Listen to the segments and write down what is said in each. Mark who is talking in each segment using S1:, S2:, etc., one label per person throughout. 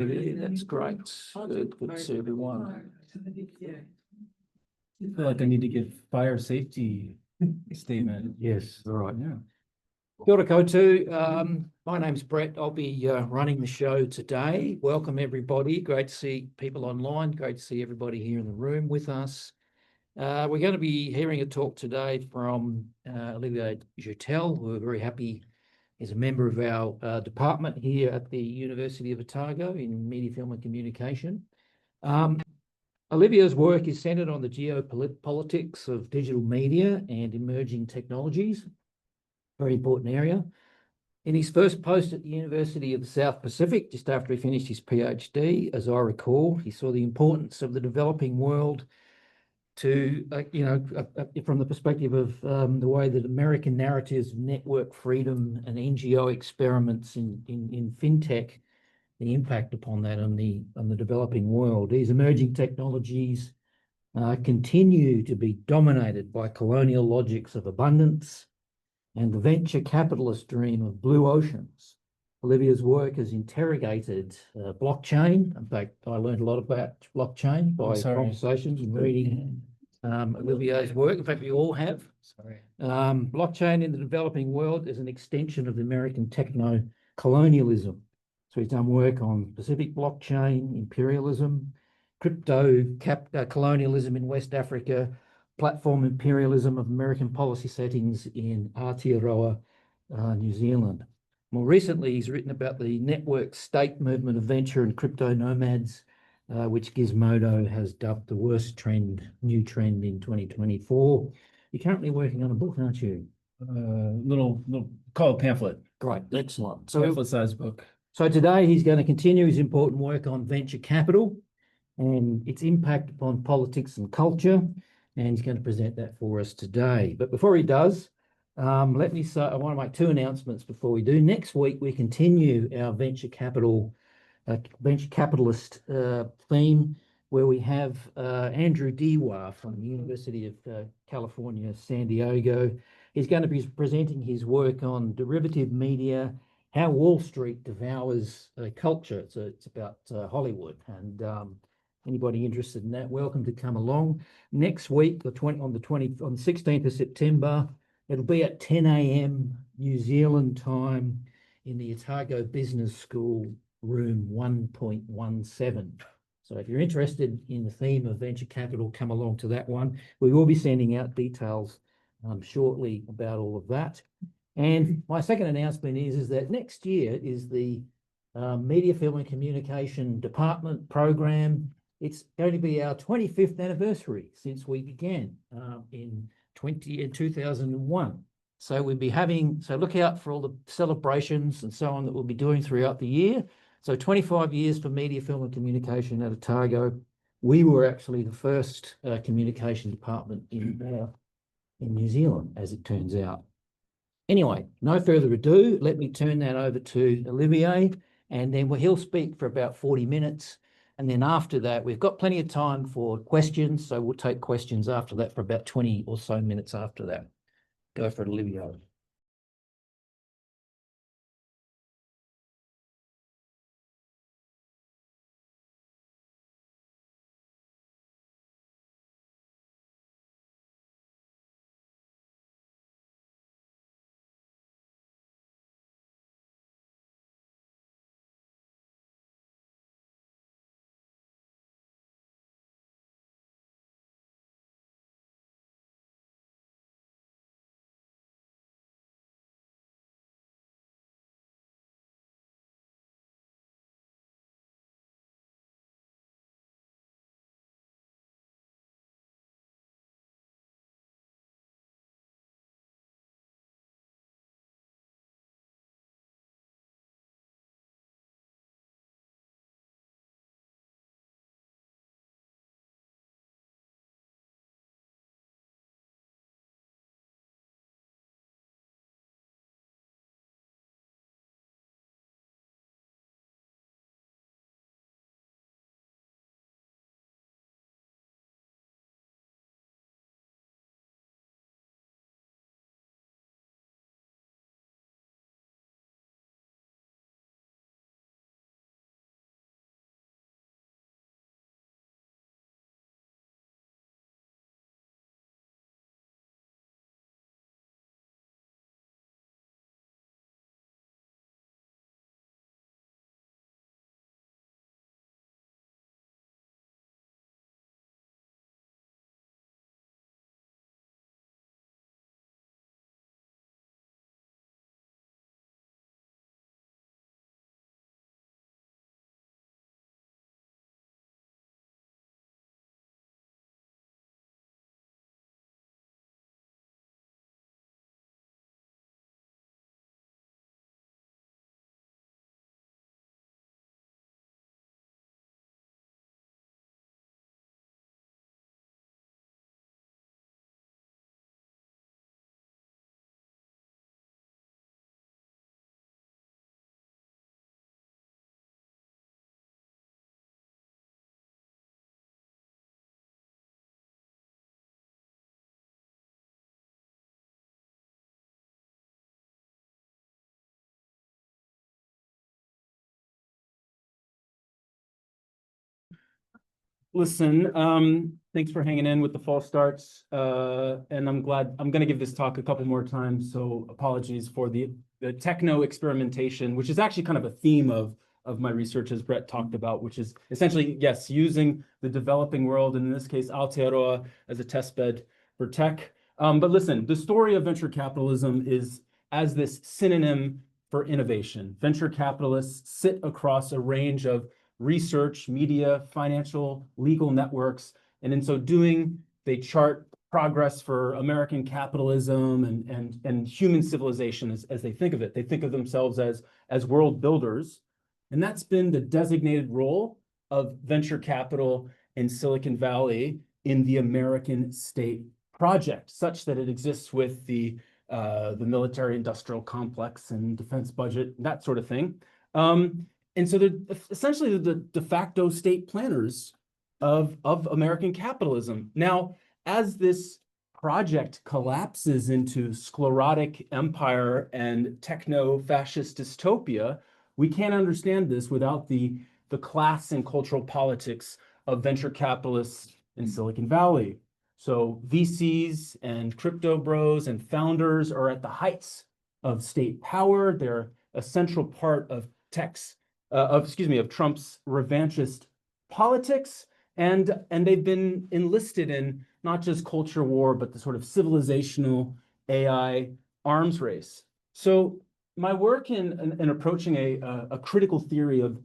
S1: That's great. Good to see everyone.
S2: I feel like I need to give fire safety statement.
S1: Yes, all right.
S2: Yeah.
S1: Kia ora koutou. My name's Brett. I'll be running the show today. Welcome, everybody. Great to see people online. Great to see everybody here in the room with us. We're going to be hearing a talk today from Olivier Jutel, who we're very happy is a member of our department here at the University of Otago in Media, Film and Communication. Olivier's work is centred on the geopolitics of digital media and emerging technologies, very important area. In his first post at the University of the South Pacific, just after he finished his PhD, as I recall, he saw the importance of the developing world to, from the perspective of the way that American narratives, network freedom and NGO experiments in fintech, the impact upon that on the developing world. These emerging technologies continue to be dominated by colonial logics of abundance and the venture capitalist dream of blue oceans. Olivier's work has interrogated blockchain. In fact, I learned a lot about blockchain by conversations and reading Olivier's work. In fact, we all have. Blockchain in the developing world is an extension of the American techno-colonialism. So he's done work on Pacific blockchain, imperialism, crypto colonialism in West Africa, platform imperialism of American policy settings in Aotearoa, New Zealand. More recently, he's written about the network state movement of venture and crypto nomads, which Gizmodo has dubbed the worst new trend in 2024. You're currently working on a book, aren't you?
S2: Little called pamphlet.
S1: Great, excellent.
S2: So pamphlet-sized book.
S1: So today he's going to continue his important work on venture capital and its impact upon politics and culture, and he's going to present that for us today. But before he does, let me say, I want to make two announcements before we do. Next week, we continue our venture capitalist theme, where we have Andrew Dewa from the University of California, San Diego. He's going to be presenting his work on derivative media, how Wall Street devours culture. It's about Hollywood, and anybody interested in that, welcome to come along. Next week, on the 16th of September, it'll be at 10 a.m. New Zealand time in the Otago Business School, room 1.17. So if you're interested in the theme of venture capital, come along to that one. We will be sending out details shortly about all of that. And my second announcement is that next year is the Media, Film and Communication Department program. It's going to be our 25th anniversary since we began in 2001. So we'll be having, so look out for all the celebrations and so on that we'll be doing throughout the year. So 25 years for Media, Film and Communication at Otago. We were actually the first communication department in New Zealand, as it turns out. Anyway, no further ado, let me turn that over to Olivier, and then he'll speak for about 40 minutes. And then after that, we've got plenty of time for questions, so we'll take questions after that for about 20 or so minutes after that. Go for it, Olivier.
S2: listen, thanks for hanging in with the false starts. And I'm glad I'm going to give this talk a couple more times. So apologies for the techno-experimentation, which is actually kind of a theme of my research, as Brett talked about, which is essentially, yes, using the developing world, and in this case, Aotearoa, as a test bed for tech. But listen, the story of venture capitalism is as this synonym for innovation. Venture capitalists sit across a range of research, media, financial, legal networks, and in so doing, they chart progress for American capitalism and human civilization as they think of it. They think of themselves as world builders, and that's been the designated role of venture capital in Silicon Valley in the American state project, such that it exists with the military-industrial complex and defense budget, that sort of thing. And so they're essentially the de facto state planners of American capitalism. Now, as this project collapses into sclerotic empire and techno-fascist dystopia, we can't understand this without the class and cultural politics of venture capitalists in Silicon Valley. So VCs and crypto bros and founders are at the heights of state power. They're a central part of Trump's revanchist politics, and they've been enlisted in not just culture war, but the sort of civilizational AI arms race. So my work in approaching a critical theory of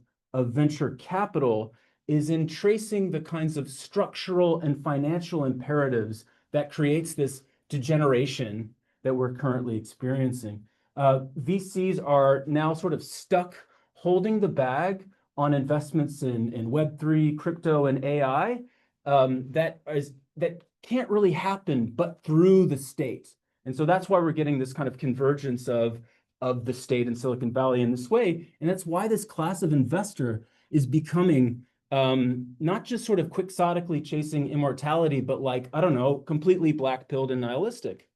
S2: venture capital is in tracing the kinds of structural and financial imperatives that creates this degeneration that we're currently experiencing. VCs are now sort of stuck holding the bag on investments in Web3, crypto, and AI that can't really happen but through the state. And so that's why we're getting this kind of convergence of the state in Silicon Valley in this way. And that's why this class of investor is becoming not just sort of quixotically chasing immortality, but like, I don't know, completely black-pilled and nihilistic.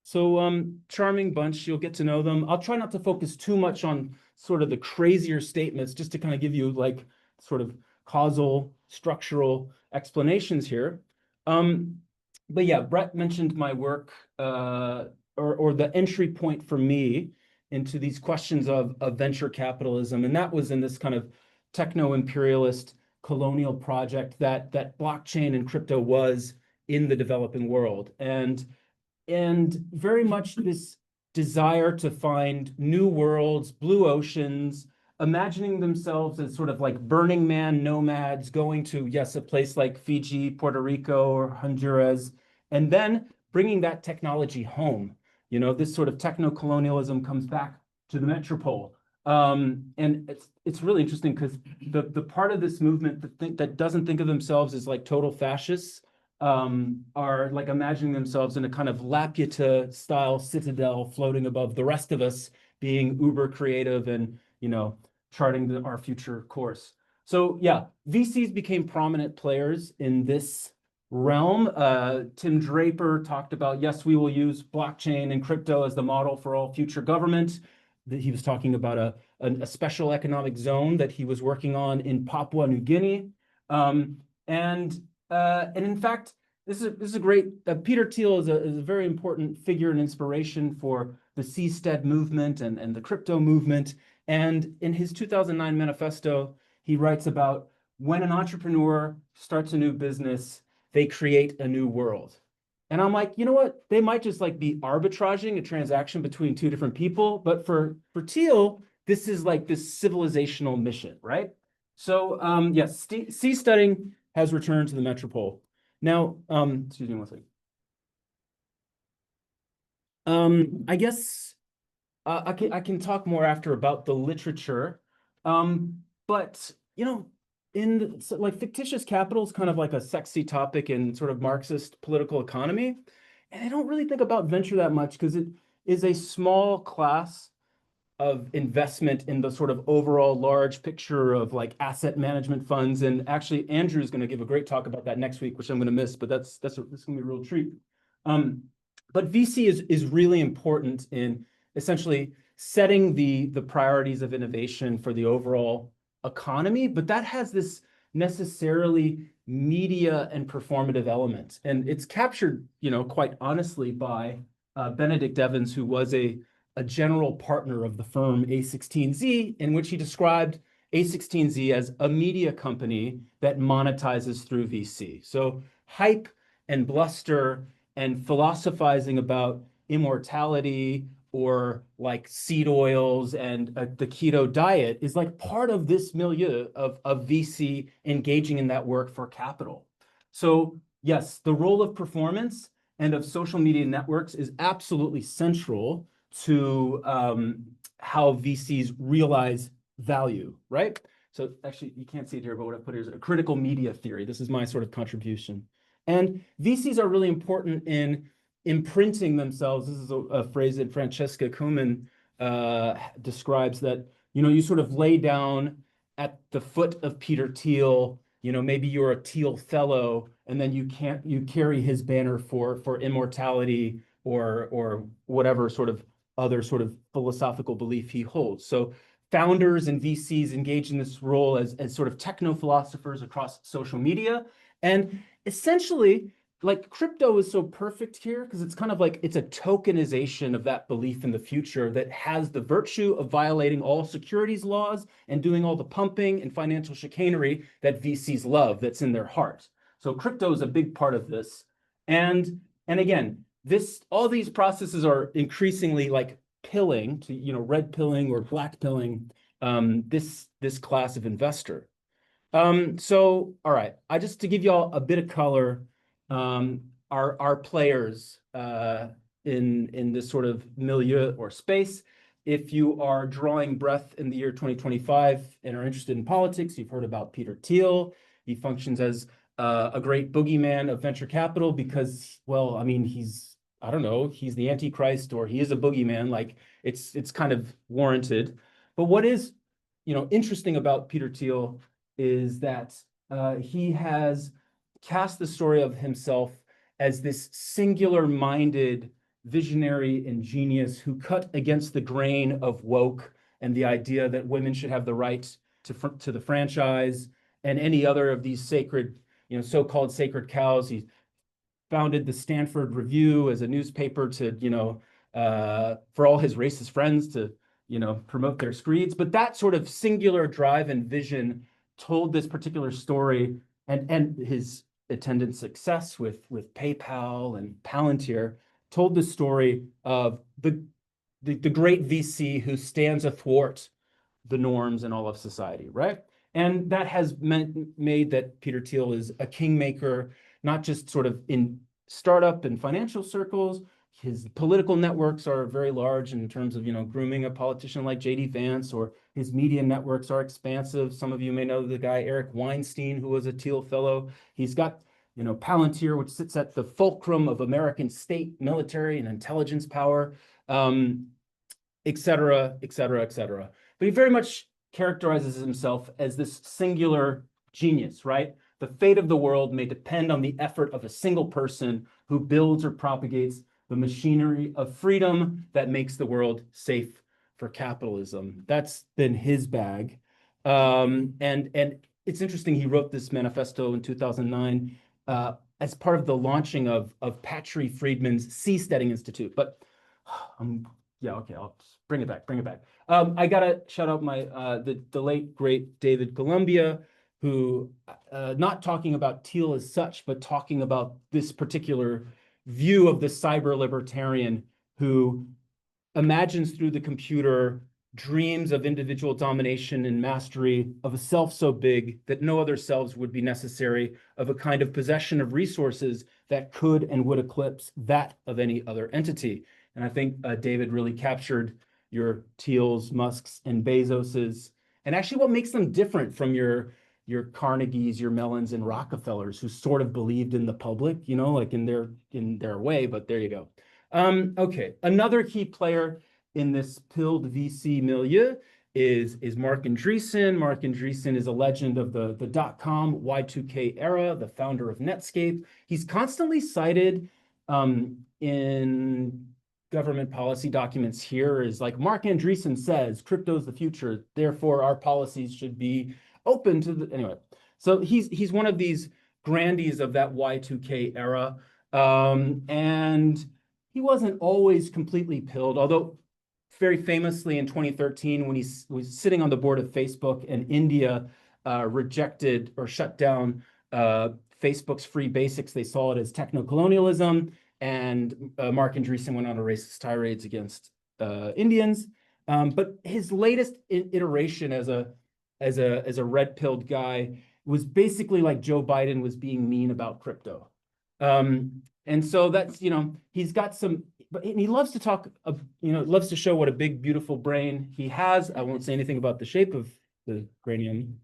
S2: So charming bunch, you'll get to know them. I'll try not to focus too much on sort of the crazier statements, just to kind of give you like sort of causal, structural explanations here. But yeah, Brett mentioned my work or the entry point for me into these questions of venture capitalism. And that was in this kind of techno-imperialist colonial project that blockchain and crypto was in the developing world. And very much this desire to find new worlds, blue oceans, imagining themselves as sort of like Burning Man nomads going to, yes, a place like Fiji, Puerto Rico, or Honduras, and then bringing that technology home. You know, this sort of techno-colonialism comes back to the metropole. And it's really interesting because the part of this movement that doesn't think of themselves as like total fascists are like imagining themselves in a kind of Laputa style citadel floating above the rest of us, being uber creative and, you know, charting our future course. So yeah, VCs became prominent players in this realm. Tim Draper talked about, yes, we will use blockchain and crypto as the model for all future government. He was talking about a special economic zone that he was working on in Papua New Guinea. And in fact, this is a great, Peter Thiel is a very important figure and inspiration for the Seastead movement and the crypto movement. And in his 2009 manifesto, he writes about when an entrepreneur starts a new business, they create a new world. And I'm like, you know what? They might just like be arbitraging a transaction between two different people. But for Thiel, this is like this civilizational mission, right? So yes, seasteading has returned to the metropole. Now, excuse me one second. I guess I can talk more after about the literature, but you know, like fictitious capital is kind of like a sexy topic in sort of Marxist political economy, and I don't really think about venture that much because it is a small class of investment in the sort of overall large picture of like asset management funds. And actually, Andrew is going to give a great talk about that next week, which I'm going to miss, but this is going to be a real treat. But VC is really important in essentially setting the priorities of innovation for the overall economy, but that has this necessarily media and performative elements. And it's captured, quite honestly by Benedict Evans, who was a general partner of the firm A16Z, in which he described A16Z as a media company that monetizes through VC. So hype and bluster and philosophizing about immortality or like seed oils and the keto diet is like part of this milieu of VC engaging in that work for capital. So yes, the role of performance and of social media networks is absolutely central to how VCs realize value, right? So actually, you can't see it here, but what I put here is a critical media theory. This is my sort of contribution. And VCs are really important in imprinting themselves. This is a phrase that Francesca Kuhlman describes, that, you sort of lay down at the foot of Peter Thiel. Maybe you're a Thiel fellow, and then you carry his banner for immortality or whatever sort of other sort of philosophical belief he holds. So founders and VCs engage in this role as sort of techno-philosophers across social media. And essentially, like, crypto is so perfect here because it's kind of like it's a tokenization of that belief in the future that has the virtue of violating all securities laws and doing all the pumping and financial chicanery that VCs love, that's in their heart. So crypto is a big part of this. And again, all these processes are increasingly like pilling to, red pilling or black pilling this class of investor. So, all right, just to give you all a bit of color, our players in this sort of milieu or space. If you are drawing breath in the year 2025 and are interested in politics, you've heard about Peter Thiel. He functions as a great boogeyman of venture capital because, well, I mean, I don't know, he's the Antichrist or he is a boogeyman. Like, it's kind of warranted. But what is, interesting about Peter Thiel is that he has cast the story of himself as this singular-minded visionary and genius who cut against the grain of woke and the idea that women should have the right to the franchise and any other of these sacred, so-called sacred cows. He founded the Stanford Review as a newspaper to, for all his racist friends to, promote their screeds. But that sort of singular drive and vision told this particular story, and his attendant success with PayPal and Palantir told the story of the great VC who stands athwart the norms and all of society, right? And that has made that Peter Thiel is a kingmaker, not just sort of in startup and financial circles. His political networks are very large in terms of, grooming a politician like J.D. Vance, or his media networks are expansive. Some of you may know the guy Eric Weinstein, who was a Thiel fellow. He's got, Palantir, which sits at the fulcrum of American state, military, and intelligence power, et cetera, et cetera, et cetera. But he very much characterizes himself as this singular genius, right? The fate of the world may depend on the effort of a single person who builds or propagates the machinery of freedom that makes the world safe for capitalism. That's been his bag. And it's interesting, he wrote this manifesto in 2009 as part of the launching of Patry Friedman's Seasteading Institute. But yeah, okay, I'll bring it back. I gotta shout out the late great David Columbia, who not talking about Thiel as such, but talking about this particular view of the cyber libertarian who imagines through the computer dreams of individual domination and mastery of a self so big that no other selves would be necessary, of a kind of possession of resources that could and would eclipse that of any other entity. And I think David really captured your Thiels, Musks, and Bezoses, and actually what makes them different from your Carnegies, your Mellons, and Rockefellers, who sort of believed in the public, like in their way. But there you go. Okay, another key player in this pilled VC milieu is Marc Andreessen. Marc Andreessen is a legend of the dot-com Y2K era, the founder of Netscape. He's constantly cited in government policy documents here is like, Marc Andreessen says, crypto's the future, therefore our policies should be open to the, anyway. So he's one of these grandees of that Y2K era. And he wasn't always completely pilled, although very famously in 2013, when he was sitting on the board of Facebook and India rejected or shut down Facebook's free basics. They saw it as techno-colonialism, and Marc Andreessen went on a racist tirades against Indians. But his latest iteration as a red-pilled guy was basically like Joe Biden was being mean about crypto. And so that's, he's got some, but he loves to talk, loves to show what a big, beautiful brain he has. I won't say anything about the shape of the cranium.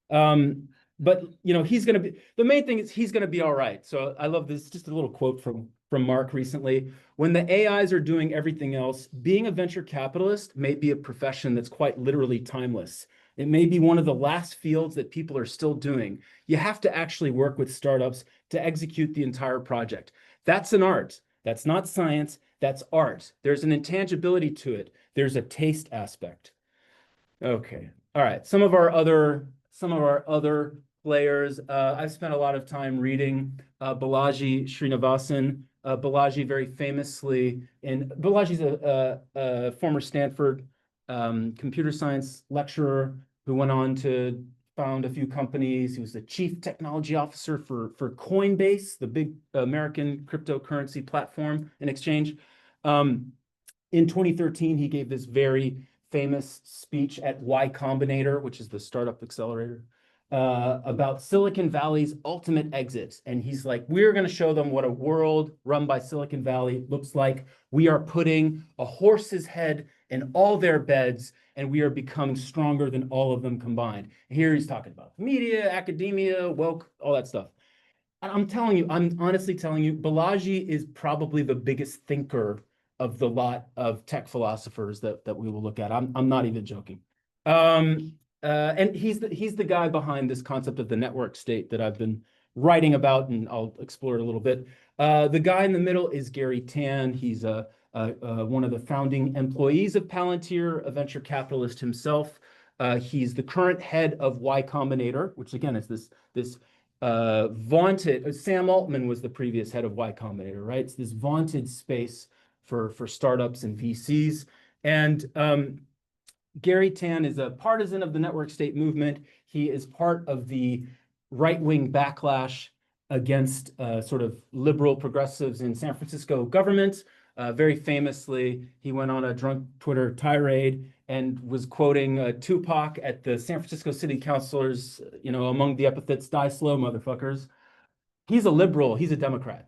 S2: But he's going to be, the main thing is he's going to be all right. So I love this, just a little quote from Marc recently. When the AIs are doing everything else, being a venture capitalist may be a profession that's quite literally timeless. It may be one of the last fields that people are still doing. You have to actually work with startups to execute the entire project. That's an art. That's not science. That's art. There's an intangibility to it. There's a taste aspect. Okay. All right. Some of our other players. I've spent a lot of time reading Balaji Srinivasan. Balaji very famously, and Balaji's a former Stanford computer science lecturer who went on to found a few companies. He was the chief technology officer for Coinbase, the big American cryptocurrency platform and exchange. In 2013, he gave this very famous speech at Y Combinator, which is the startup accelerator, about Silicon Valley's ultimate exit. And he's like, we're going to show them what a world run by Silicon Valley looks like. We are putting a horse's head in all their beds, and we are becoming stronger than all of them combined. And here he's talking about media, academia, woke, all that stuff. And I'm honestly telling you, Balaji is probably the biggest thinker of the lot of tech philosophers that we will look at. I'm not even joking. And he's the guy behind this concept of the network state that I've been writing about, and I'll explore it a little bit. The guy in the middle is Gary Tan. He's one of the founding employees of Palantir, a venture capitalist himself. He's the current head of Y Combinator, which again is this vaunted. Sam Altman was the previous head of Y Combinator, right? It's this vaunted space for startups and VCs. And Gary Tan is a partisan of the network state movement. He is part of the right-wing backlash against sort of liberal progressives in San Francisco government. Very famously, he went on a drunk Twitter tirade and was quoting Tupac at the San Francisco city councilors, among the epithets, "Die slow, motherfuckers." He's a liberal. He's a Democrat.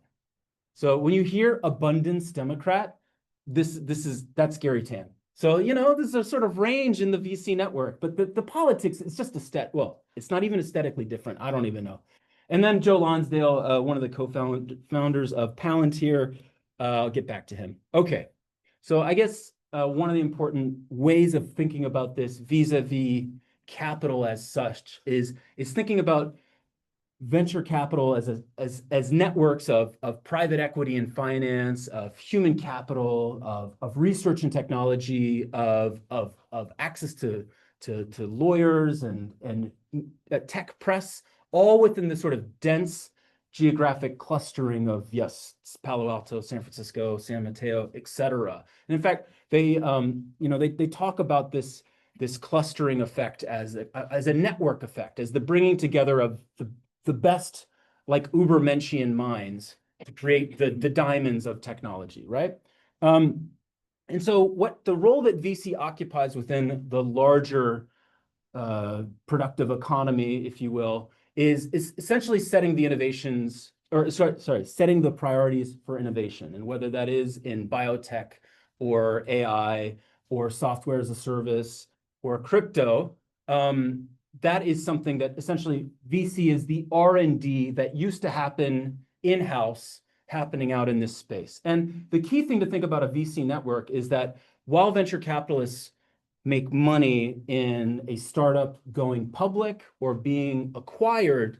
S2: So when you hear abundance Democrat, that's Gary Tan. So, there's a sort of range in the VC network, but the politics is just it's not even aesthetically different. I don't even know. And then Joe Lonsdale, one of the co-founders of Palantir, I'll get back to him. Okay, so I guess one of the important ways of thinking about this vis-a-vis capital as such is thinking about venture capital as networks of private equity and finance, of human capital, of research and technology, of access to lawyers and tech press, all within the sort of dense geographic clustering of, yes, Palo Alto, San Francisco, San Mateo, et cetera. And in fact, they talk about this clustering effect as a network effect, as the bringing together of the best, like Ubermenschian minds to create the diamonds of technology, right? And so what the role that VC occupies within the larger productive economy, if you will, is essentially setting the innovations, or setting the priorities for innovation, and whether that is in biotech or AI or software as a service or crypto, that is something that essentially VC is the R&D that used to happen in-house happening out in this space. And the key thing to think about a VC network is that while venture capitalists make money in a startup going public or being acquired,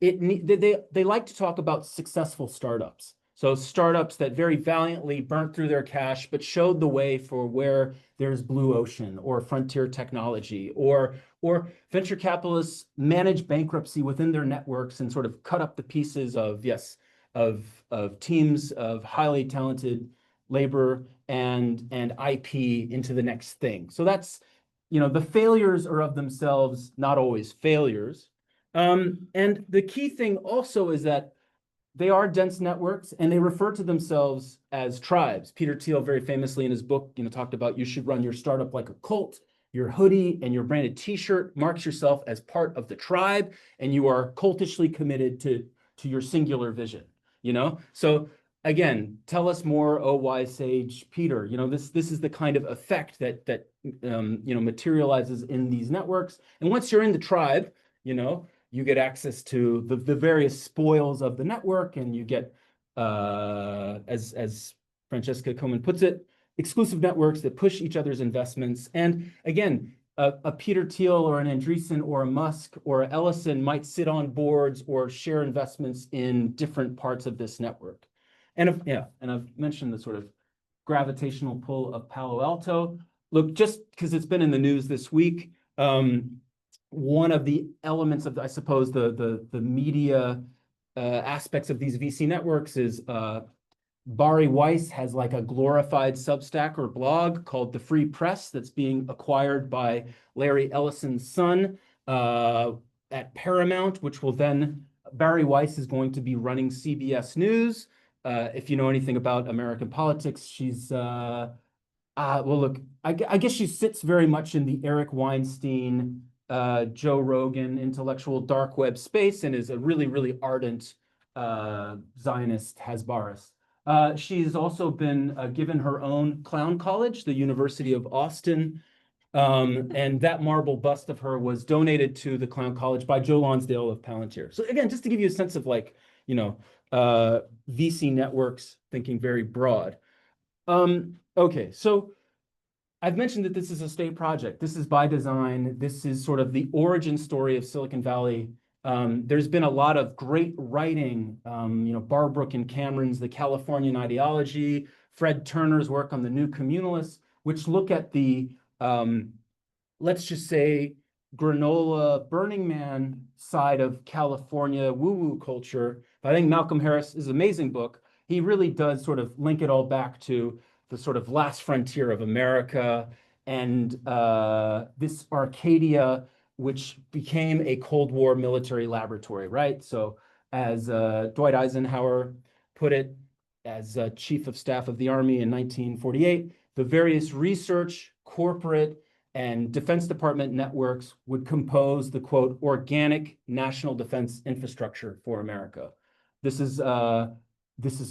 S2: they like to talk about successful startups. So startups that very valiantly burnt through their cash, but showed the way for where there's blue ocean or frontier technology, or Or venture capitalists manage bankruptcy within their networks and sort of cut up the pieces of, yes, of teams of highly talented labor and IP into the next thing. So that's, the failures are of themselves not always failures. And the key thing also is that they are dense networks and they refer to themselves as tribes. Peter Thiel very famously in his book, talked about you should run your startup like a cult. Your hoodie and your branded t-shirt marks yourself as part of the tribe, and you are cultishly committed to your singular vision, So again, tell us more, oh wise sage Peter. This is the kind of effect that materializes in these networks. And once you're in the tribe, you get access to the various spoils of the network, and you get, as Francesca Coman puts it, exclusive networks that push each other's investments. And again, a Peter Thiel or an Andreessen or a Musk or a Ellison might sit on boards or share investments in different parts of this network. And I've mentioned the sort of gravitational pull of Palo Alto. Look, just because it's been in the news this week, one of the elements of, I suppose, the media aspects of these VC networks is Bari Weiss has like a glorified Substack or blog called The Free Press that's being acquired by Larry Ellison's son at Paramount, which will then, Bari Weiss is going to be running CBS News. If you know anything about American politics, she's, well, look, I guess she sits very much in the Eric Weinstein, Joe Rogan intellectual dark web space and is a really, really ardent Zionist Hasbarist. She's also been given her own clown college, the University of Austin. And that marble bust of her was donated to the clown college by Joe Lonsdale of Palantir. So again, just to give you a sense of like, VC networks thinking very broad. Okay, so I've mentioned that this is a state project. This is by design. This is sort of the origin story of Silicon Valley. There's been a lot of great writing, Barbrook and Cameron's The Californian Ideology, Fred Turner's work on the New Communalists, which look at the, let's just say, granola Burning Man side of California woo-woo culture. I think Malcolm Harris's amazing book, he really does sort of link it all back to the sort of last frontier of America and this Arcadia, which became a Cold War military laboratory, right? So as Dwight Eisenhower put it, as Chief of Staff of the Army in 1948, the various research, corporate, and Defense Department networks would compose the, quote, organic national defense infrastructure for America. This is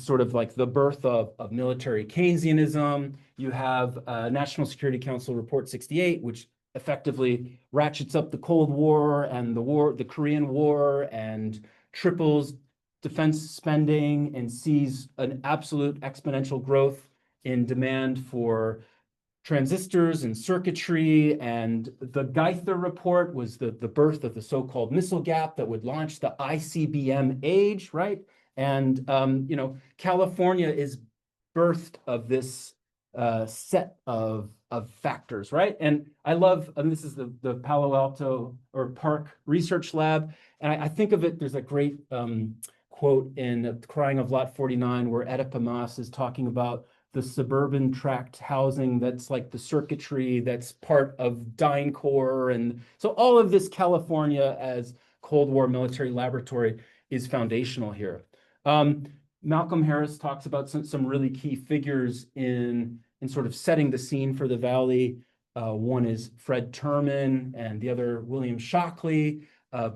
S2: sort of like the birth of military Keynesianism. You have National Security Council Report 68, which effectively ratchets up the Cold War and the Korean War, and triples defense spending and sees an absolute exponential growth in demand for transistors and circuitry. And the Geithner report was the birth of the so-called missile gap that would launch the ICBM age, right? And California is birthed of this set of factors, right? And I love, and this is the Palo Alto or Park Research Lab, and I think of it, there's a great quote in Crying of Lot 49 where Oedipa Maas is talking about the suburban tract housing that's like the circuitry that's part of DynCorp. And so all of this California as Cold War military laboratory is foundational here. Malcolm Harris talks about some really key figures in sort of setting the scene for the Valley. One is Fred Terman and the other William Shockley.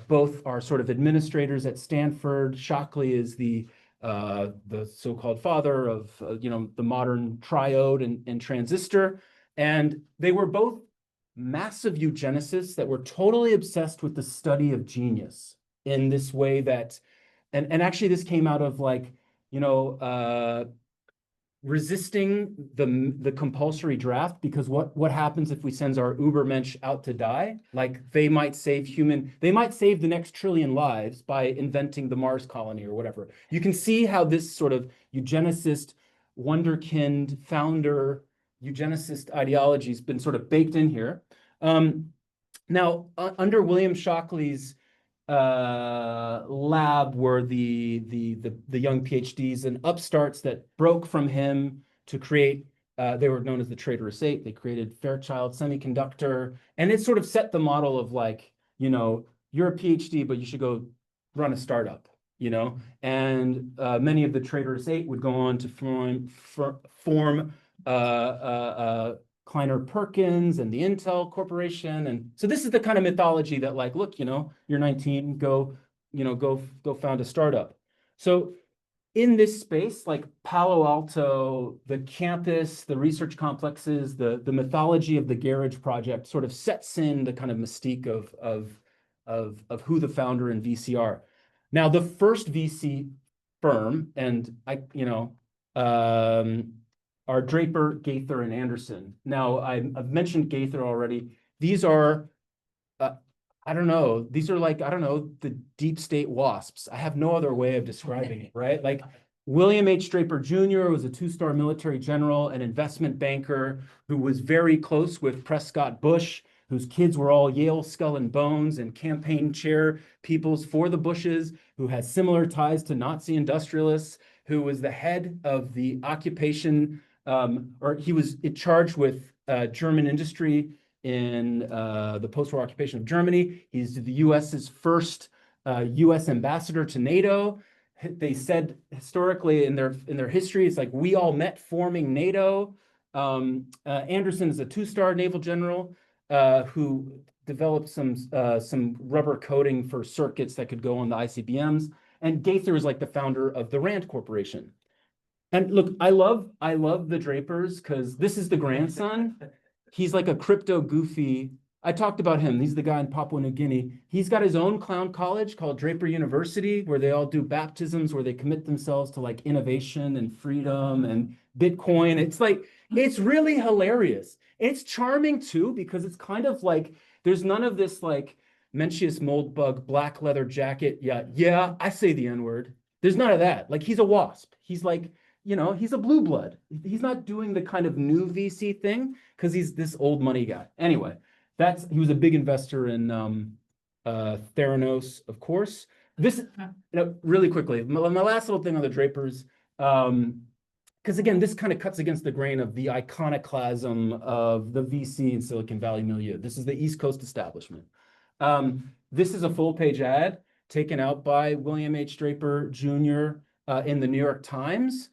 S2: Both are sort of administrators at Stanford. Shockley is the so-called father of the modern triode and transistor. And they were both massive eugenicists that were totally obsessed with the study of genius in this way that, and actually this came out of like, resisting the compulsory draft, because what happens if we send our Ubermensch out to die? Like they might save the next trillion lives by inventing the Mars colony or whatever. You can see how this sort of eugenicist, wonderkind, founder, eugenicist ideology has been sort of baked in here. Now, under William Shockley's lab were the young PhDs and upstarts that broke from him to create. They were known as the Traitorous Eight. They created Fairchild Semiconductor, and it sort of set the model of like, you're a PhD, but you should go run a startup. And many of the Traitorous Eight would go on to form Kleiner Perkins and the Intel Corporation. And so this is the kind of mythology that like, look, you're 19, go found a startup. So in this space, like Palo Alto, the campus, the research complexes, the mythology of the garage project sort of sets in the kind of mystique of who the founder and VC are. Now, the first VC firm, and are Draper, Gaither, and Andreessen. Now, I've mentioned Gaither already. These are, I don't know, these are like, I don't know, the deep state wasps. I have no other way of describing it, right? Like William H. Draper Jr. was a two-star military general, an investment banker who was very close with Prescott Bush, whose kids were all Yale Skull and Bones and campaign chair peoples for the Bushes, who has similar ties to Nazi industrialists, who was the head of the occupation, or he was charged with German industry in the post-war occupation of Germany. He's the US's first US ambassador to NATO. They said historically in their history, it's like we all met forming NATO. Andreessen is a two-star naval general who developed some rubber coating for circuits that could go on the ICBMs. And Gaither is like the founder of the Rand Corporation. And look, I love the Drapers because this is the grandson. He's like a crypto goofy. I talked about him. He's the guy in Papua New Guinea. He's got his own clown college called Draper University, where they all do baptisms, where they commit themselves to like innovation and freedom and Bitcoin. It's like, it's really hilarious. It's charming too, because it's kind of like, there's none of this like Mencius Moldbug, black leather jacket. Yeah, I say the N-word. There's none of that. Like, he's a wasp. He's like, he's a blue blood. He's not doing the kind of new VC thing because he's this old money guy. Anyway, he was a big investor in Theranos, of course. This, really quickly, my last little thing on the Drapers, because again, this kind of cuts against the grain of the iconoclasm of the VC in Silicon Valley milieu. This is the East Coast establishment. This is a full-page ad taken out by William H. Draper Jr. In the New York Times.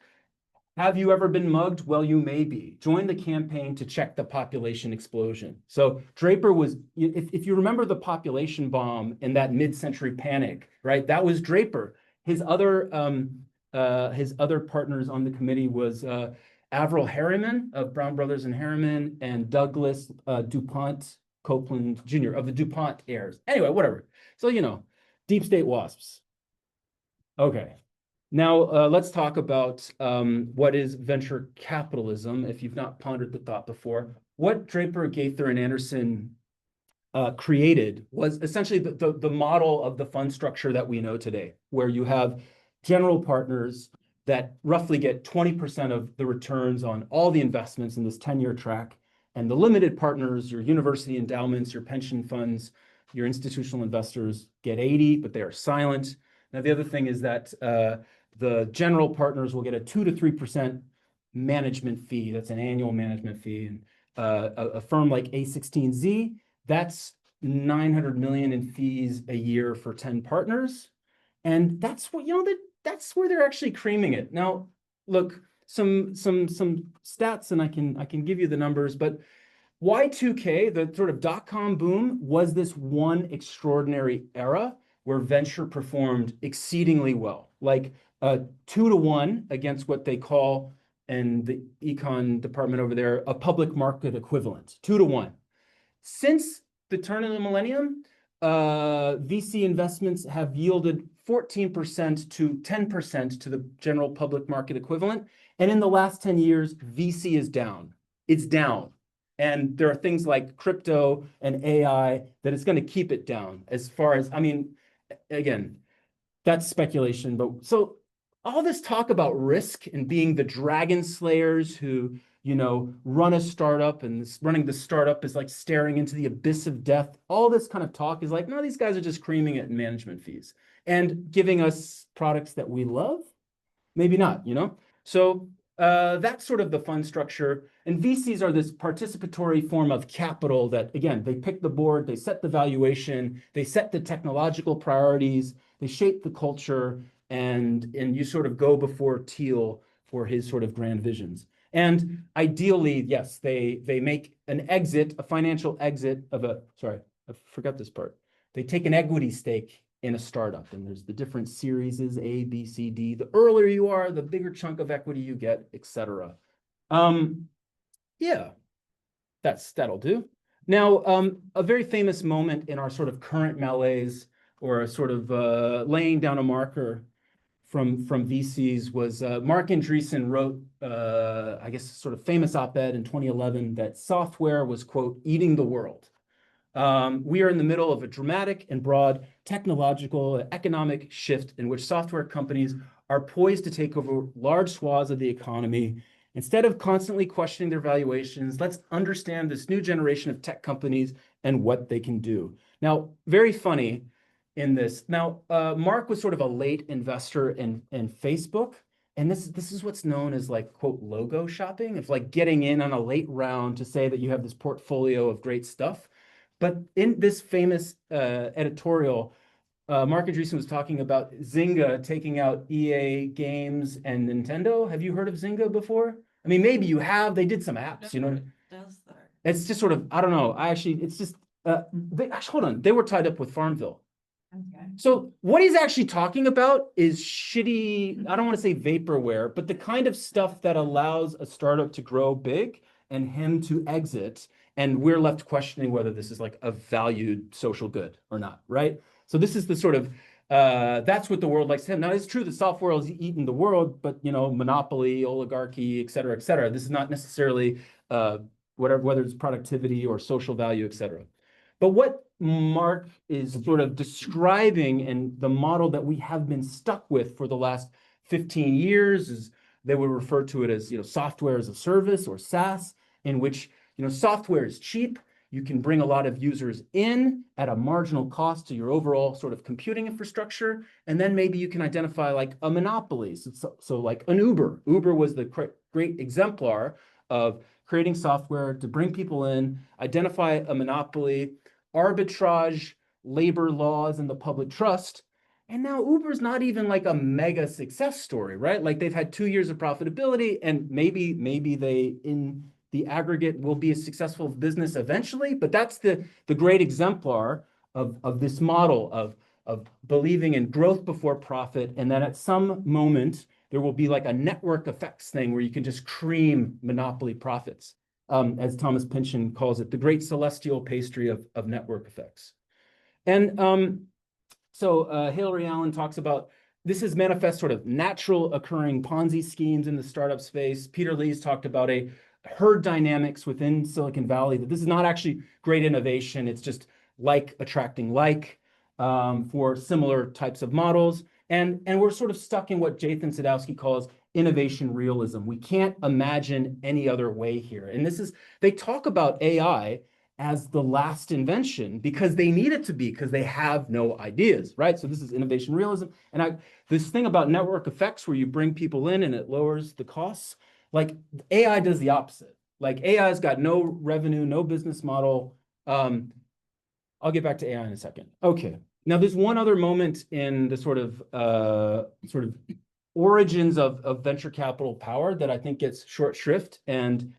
S2: Have you ever been mugged? Well, you may be. Join the campaign to check the population explosion. So Draper was, if you remember the population bomb in that mid-century panic, right? That was Draper. His other partners on the committee was Avril Harriman of Brown Brothers and Harriman and Douglas DuPont Copeland Jr. of the DuPont heirs. Anyway, whatever. So, deep state wasps. Okay. Now, let's talk about what is venture capitalism, if you've not pondered the thought before. What Draper, Gaither, and Andreessen created was essentially the model of the fund structure that we know today, where you have general partners that roughly get 20% of the returns on all the investments in this 10-year track, and the limited partners, your university endowments, your pension funds, your institutional investors get 80, but they are silent. Now, the other thing is that the general partners will get a 2 to 3% management fee. That's an annual management fee. And a firm like A16Z, that's 900 million in fees a year for 10 partners. And that's what, that's where they're actually creaming it. Now, look, some stats, and I can give you the numbers, but Y2K, the sort of dot-com boom, was this one extraordinary era where venture performed exceedingly well, like 2 to 1 against what they call in the econ department over there, a public market equivalent, 2 to 1. Since the turn of the millennium, VC investments have yielded 14% to 10% to the general public market equivalent. And in the last 10 years, VC is down. It's down. And there are things like crypto and AI that is going to keep it down as far as, again, that's speculation. But so all this talk about risk and being the dragon slayers who run a startup, and running the startup is like staring into the abyss of death. All this kind of talk is like, no, these guys are just creaming it in management fees and giving us products that we love. Maybe not, So that's sort of the fund structure. And VCs are this participatory form of capital that, again, they pick the board, they set the valuation, they set the technological priorities, they shape the culture, and you sort of go before Thiel for his sort of grand visions. And ideally, yes, they make an exit, a financial exit of sorry, I forgot this part. They take an equity stake in a startup, and there's the different series, A, B, C, D. The earlier you are, the bigger chunk of equity you get, etc. Yeah, that'll do. Now, a very famous moment in our sort of current malaise, or a sort of laying down a marker from VCs, was Marc Andreessen wrote, I guess, sort of famous op-ed in 2011 that software was, quote, eating the world. We are in the middle of a dramatic and broad technological economic shift in which software companies are poised to take over large swaths of the economy. Instead of constantly questioning their valuations, let's understand this new generation of tech companies and what they can do. Now, very funny in this. Now, Marc was sort of a late investor in Facebook. And this is what's known as, like, quote, logo shopping. It's like getting in on a late round to say that you have this portfolio of great stuff. But in this famous editorial, Marc Andreessen was talking about Zynga taking out EA Games and Nintendo. Have you heard of Zynga before? I mean, maybe you have. They did some apps, It's just sort of, I don't know. It's just, hold on. They were tied up with Farmville. Okay. So what he's actually talking about is shitty, I don't want to say vaporware, but the kind of stuff that allows a startup to grow big and him to exit. And we're left questioning whether this is like a valued social good or not, right? So this is the sort of, that's what the world likes to have. Now, it's true the software is eating the world, but, monopoly, oligarchy, et cetera, et cetera. This is not necessarily whether it's productivity or social value, et cetera. But what Marc is sort of describing, and the model that we have been stuck with for the last 15 years, is they would refer to it as, software as a service, or SaaS, in which software is cheap. You can bring a lot of users in at a marginal cost to your overall sort of computing infrastructure. And then maybe you can identify like a monopoly. So like an Uber. Uber was the great exemplar of creating software to bring people in, identify a monopoly, arbitrage labor laws and the public trust. And now Uber's not even like a mega success story, right? Like they've had 2 years of profitability, and maybe they in the aggregate will be a successful business eventually, but that's the great exemplar of this model of believing in growth before profit, and then at some moment there will be like a network effects thing where you can just cream monopoly profits, as Thomas Pynchon calls it, the great celestial pastry of network effects. And so Hilary Allen talks about this is manifest sort of natural occurring Ponzi schemes in the startup space. Peter Lee's talked about a herd dynamics within Silicon Valley, that this is not actually great innovation. It's just like attracting like for similar types of models. And we're sort of stuck in what Jathan Sadowski calls innovation realism. We can't imagine any other way here. And they talk about AI as the last invention because they need it to be, because they have no ideas, right? So this is innovation realism. And this thing about network effects where you bring people in and it lowers the costs, like AI does the opposite. Like AI's got no revenue, no business model. I'll get back to AI in a second. Okay. Now there's one other moment in the sort of origins of venture capital power that I think gets short shrift. And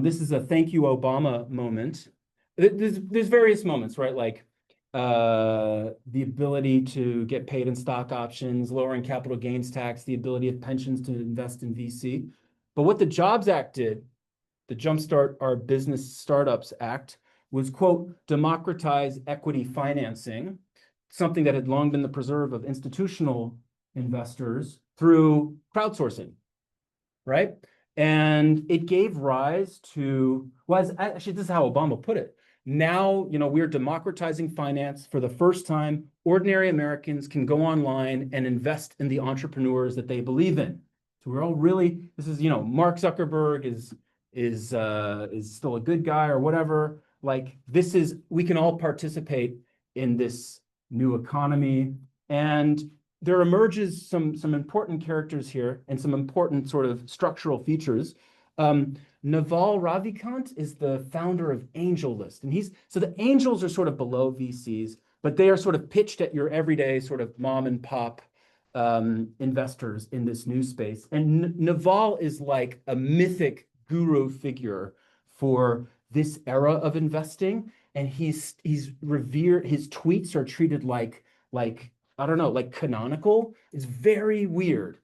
S2: this is a thank you Obama moment. There's various moments, right? Like the ability to get paid in stock options, lowering capital gains tax, the ability of pensions to invest in VC. But what the Jobs Act did, the Jumpstart Our Business Startups Act, was, quote, democratize equity financing, something that had long been the preserve of institutional investors, through crowdsourcing, right? And it gave rise to, well, actually, this is how Obama put it. Now, we're democratizing finance for the first time. Ordinary Americans can go online and invest in the entrepreneurs that they believe in. So we're all really, this is, Mark Zuckerberg is is still a good guy or whatever. Like this is, we can all participate in this new economy. And there emerges some important characters here and some important sort of structural features. Naval Ravikant is the founder of AngelList. And so the angels are sort of below VCs, but they are sort of pitched at your everyday sort of mom and pop investors in this new space. And Naval is like a mythic guru figure for this era of investing. And he's revered, his tweets are treated like, I don't know, like canonical. It's very weird.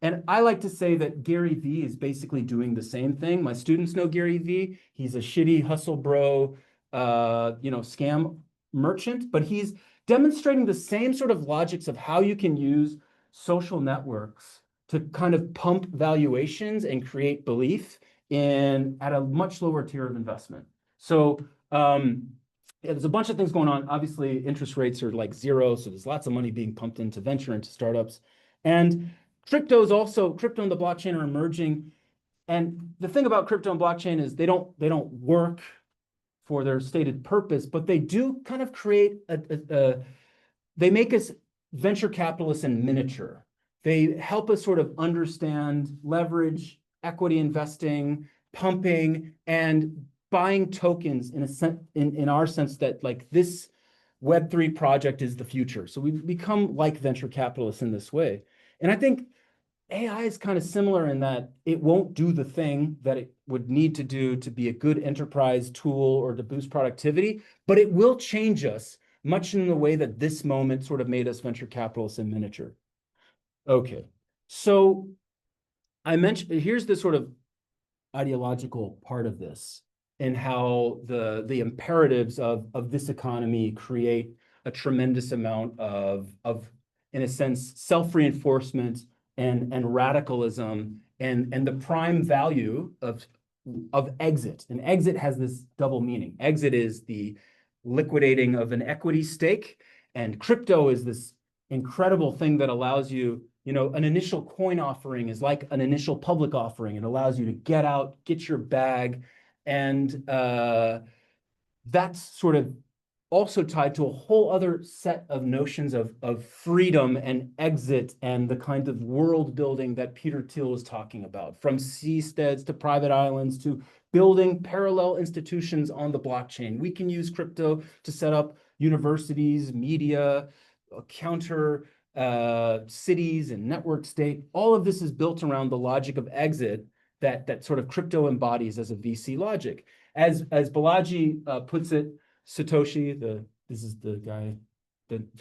S2: And I like to say that Gary Vee is basically doing the same thing. My students know Gary Vee. He's a shitty hustle bro, scam merchant, but he's demonstrating the same sort of logics of how you can use social networks to kind of pump valuations and create belief at a much lower tier of investment. So there's a bunch of things going on. Obviously, interest rates are like zero, so there's lots of money being pumped into venture, into startups. And crypto and the blockchain are emerging. And the thing about crypto and blockchain is they don't work for their stated purpose, but they do kind of create they make us venture capitalists in miniature. They help us sort of understand leverage, equity investing, pumping, and buying tokens in our sense that like this Web3 project is the future. So we become like venture capitalists in this way. And I think AI is kind of similar in that it won't do the thing that it would need to do to be a good enterprise tool or to boost productivity, but it will change us much in the way that this moment sort of made us venture capitalists in miniature. Okay, so I mentioned, here's the sort of ideological part of this and how the imperatives of this economy create a tremendous amount of in a sense, self-reinforcement and radicalism and the prime value of exit. And exit has this double meaning. Exit is the liquidating of an equity stake, and crypto is this incredible thing that allows you, an initial coin offering is like an initial public offering. It allows you to get out, get your bag, and that's sort of also tied to a whole other set of notions of freedom and exit and the kind of world building that Peter Thiel was talking about, from seasteads to private islands to building parallel institutions on the blockchain. We can use crypto to set up universities, media, counter cities and network state. All of this is built around the logic of exit that sort of crypto embodies as a VC logic. As Balaji puts it, Satoshi, this is the guy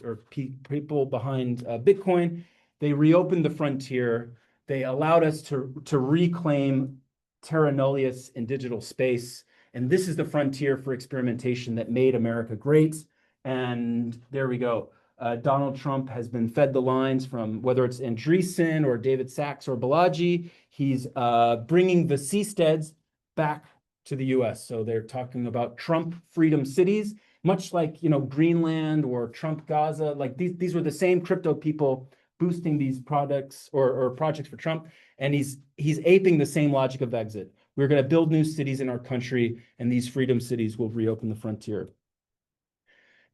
S2: or people behind Bitcoin. They reopened the frontier. They allowed us to reclaim terra nullius in digital space. And this is the frontier for experimentation that made America great. And there we go. Donald Trump has been fed the lines from whether it's Andreessen or David Sachs or Balaji. He's bringing the seasteads back to the US. So they're talking about Trump freedom cities, much like, Greenland or Trump Gaza. Like these were the same crypto people boosting these products or projects for Trump. And he's aping the same logic of exit. We're going to build new cities in our country, and these freedom cities will reopen the frontier.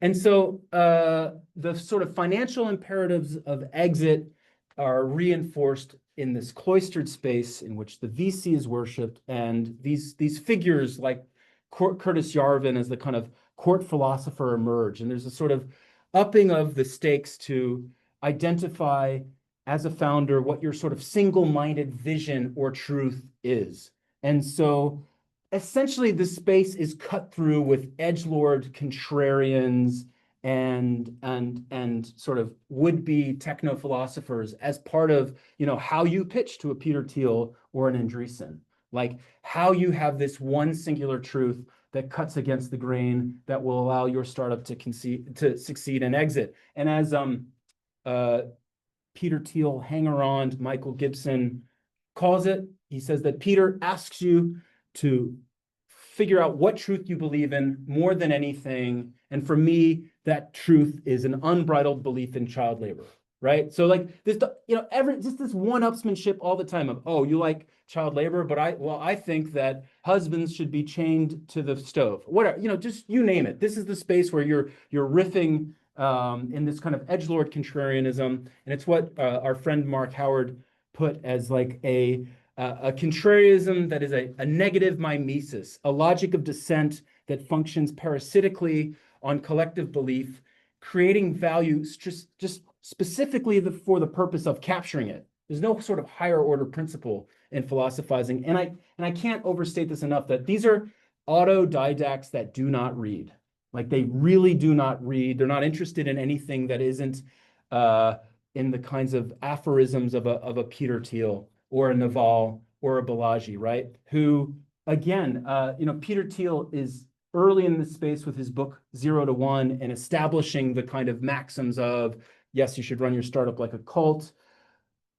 S2: And so the sort of financial imperatives of exit are reinforced in this cloistered space in which the VC is worshipped, and these figures like Curtis Yarvin as the kind of court philosopher emerge. And there's a sort of upping of the stakes to identify as a founder what your sort of single-minded vision or truth is. And so essentially the space is cut through with edgelord contrarians and sort of would-be techno-philosophers as part of, how you pitch to a Peter Thiel or an Andreessen, like how you have this one singular truth that cuts against the grain that will allow your startup to succeed and exit. And as Peter Thiel hanger-on Michael Gibson calls it, he says that Peter asks you to figure out what truth you believe in more than anything. And for me, that truth is an unbridled belief in child labor. right? So like this, just this one-upsmanship all the time of, oh, you like child labor, but I think that husbands should be chained to the stove. Whatever, just you name it. This is the space where you're riffing in this kind of edgelord contrarianism, and it's what our friend Marc Howard put as like a contrarianism that is a negative mimesis, a logic of dissent that functions parasitically on collective belief, creating value just specifically for the purpose of capturing it. There's no sort of higher order principle in philosophizing. And I can't overstate this enough that these are autodidacts that do not read. Like they really do not read. They're not interested in anything that isn't in the kinds of aphorisms of a Peter Thiel or a Naval or a Balaji, right? Who, again, Peter Thiel is early in this space with his book 0 to 1 and establishing the kind of maxims of, yes, you should run your startup like a cult.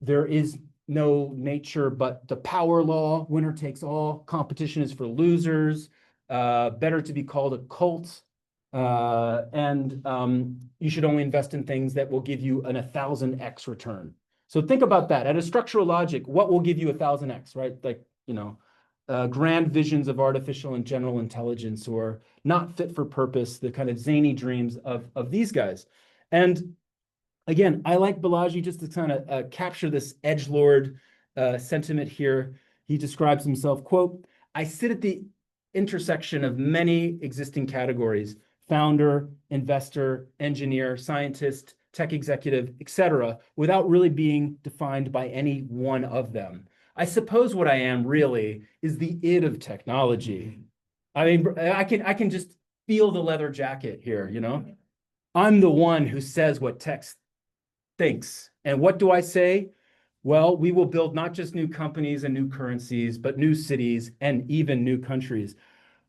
S2: There is no nature but the power law. Winner takes all. Competition is for losers. Better to be called a cult. And you should only invest in things that will give you an 1,000x return. So think about that. At a structural logic, what will give you 1,000x, right? Like, grand visions of artificial and general intelligence, or not fit for purpose, the kind of zany dreams of these guys. And again, I like Balaji just to kind of capture this edgelord sentiment here. He describes himself, quote, "I sit at the intersection of many existing categories: founder, investor, engineer, scientist, tech executive, etc., without really being defined by any one of them. I suppose what I am really is the id of technology." I mean, I can just feel the leather jacket here, I'm the one who says what tech thinks. And what do I say? Well, we will build not just new companies and new currencies, but new cities and even new countries.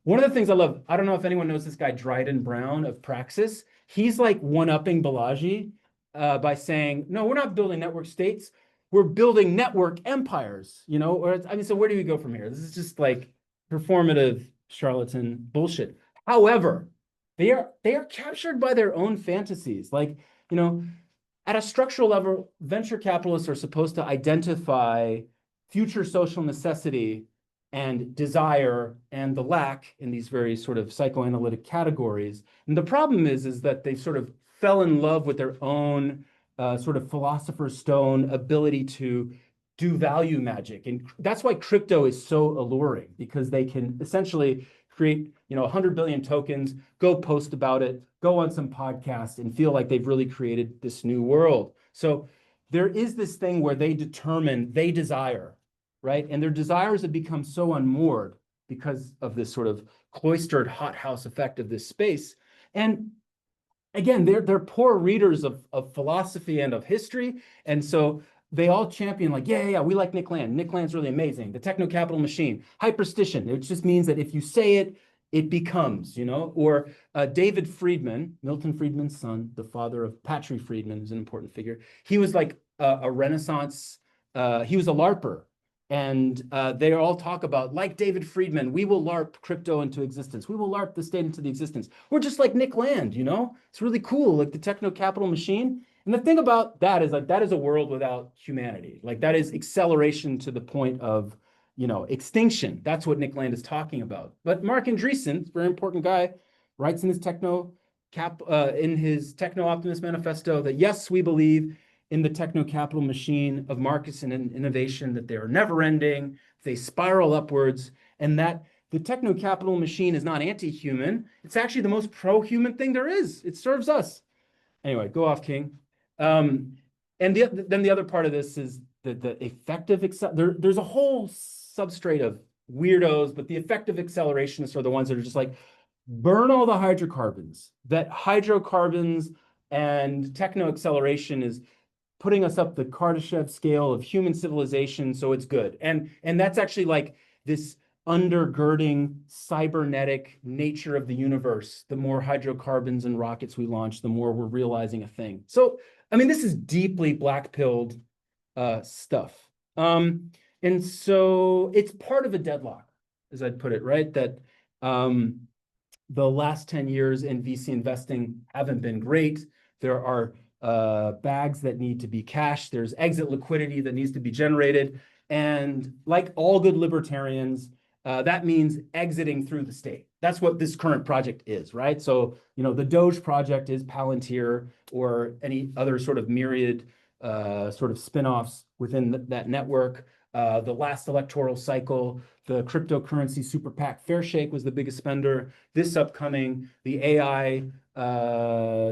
S2: One of the things I love, I don't know if anyone knows this guy, Dryden Brown of Praxis. He's like one-upping Balaji by saying, no, we're not building network states. We're building network empires, so where do we go from here? This is just like performative charlatan bullshit. However, they are captured by their own fantasies. Like, at a structural level, venture capitalists are supposed to identify future social necessity and desire and the lack in these very sort of psychoanalytic categories. And the problem is that they sort of fell in love with their own sort of philosopher's stone ability to do value magic. And that's why crypto is so alluring, because they can essentially create 100 billion tokens, go post about it, go on some podcast, and feel like they've really created this new world. So there is this thing where they desire, right? And their desires have become so unmoored because of this sort of cloistered hothouse effect of this space. And again, they're poor readers of philosophy and of history. And so they all champion like, yeah, we like Nick Land. Nick Land's really amazing. The techno-capital machine, hyperstition. It just means that if you say it, it becomes, or David Friedman, Milton Friedman's son, the father of Patry Friedman, is an important figure. He was like a Renaissance, he was a LARPer. And they all talk about, like David Friedman, we will LARP crypto into existence. We will LARP the state into the existence. We're just like Nick Land, It's really cool, like the techno-capital machine. And the thing about that is like that is a world without humanity. Like that is acceleration to the point of, extinction. That's what Nick Land is talking about. But Marc Andreessen, very important guy, writes in his techno-optimist manifesto that yes, we believe in the techno-capital machine of Marcus and innovation, that they are never-ending, they spiral upwards, and that the techno-capital machine is not anti-human. It's actually the most pro-human thing there is. It serves us. Anyway, go off, King. And then the other part of this is the effective there's a whole substrate of weirdos, but the effective accelerationists are the ones that are just like, burn all the hydrocarbons. That hydrocarbons and techno-acceleration is putting us up the Kardashev scale of human civilization, so it's good. And that's actually like this undergirding cybernetic nature of the universe. The more hydrocarbons and rockets we launch, the more we're realizing a thing. So, I mean, this is deeply black-pilled stuff. And so it's part of a deadlock, as I'd put it, right? That the last 10 years in VC investing haven't been great. There are bags that need to be cashed. There's exit liquidity that needs to be generated. And like all good libertarians, that means exiting through the state. That's what this current project is, right? So, the Doge project is Palantir or any other sort of myriad sort of spinoffs within that network. The last electoral cycle, the cryptocurrency super PAC Fair Shake was the biggest spender. This upcoming, the AI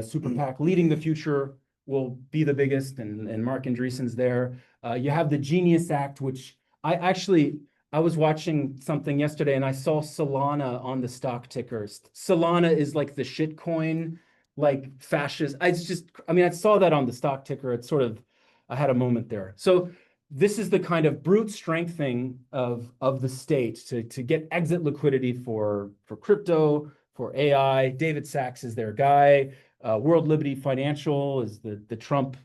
S2: super PAC Leading the Future will be the biggest, and Marc Andreessen's there. You have the Genius Act, which I was watching something yesterday and I saw Solana on the stock tickers. Solana is like the shitcoin, like fascist. I saw that on the stock ticker. It's sort of, I had a moment there. So this is the kind of brute strengthening of the state to get exit liquidity for crypto, for AI. David Sachs is their guy. World Liberty Financial is the Trump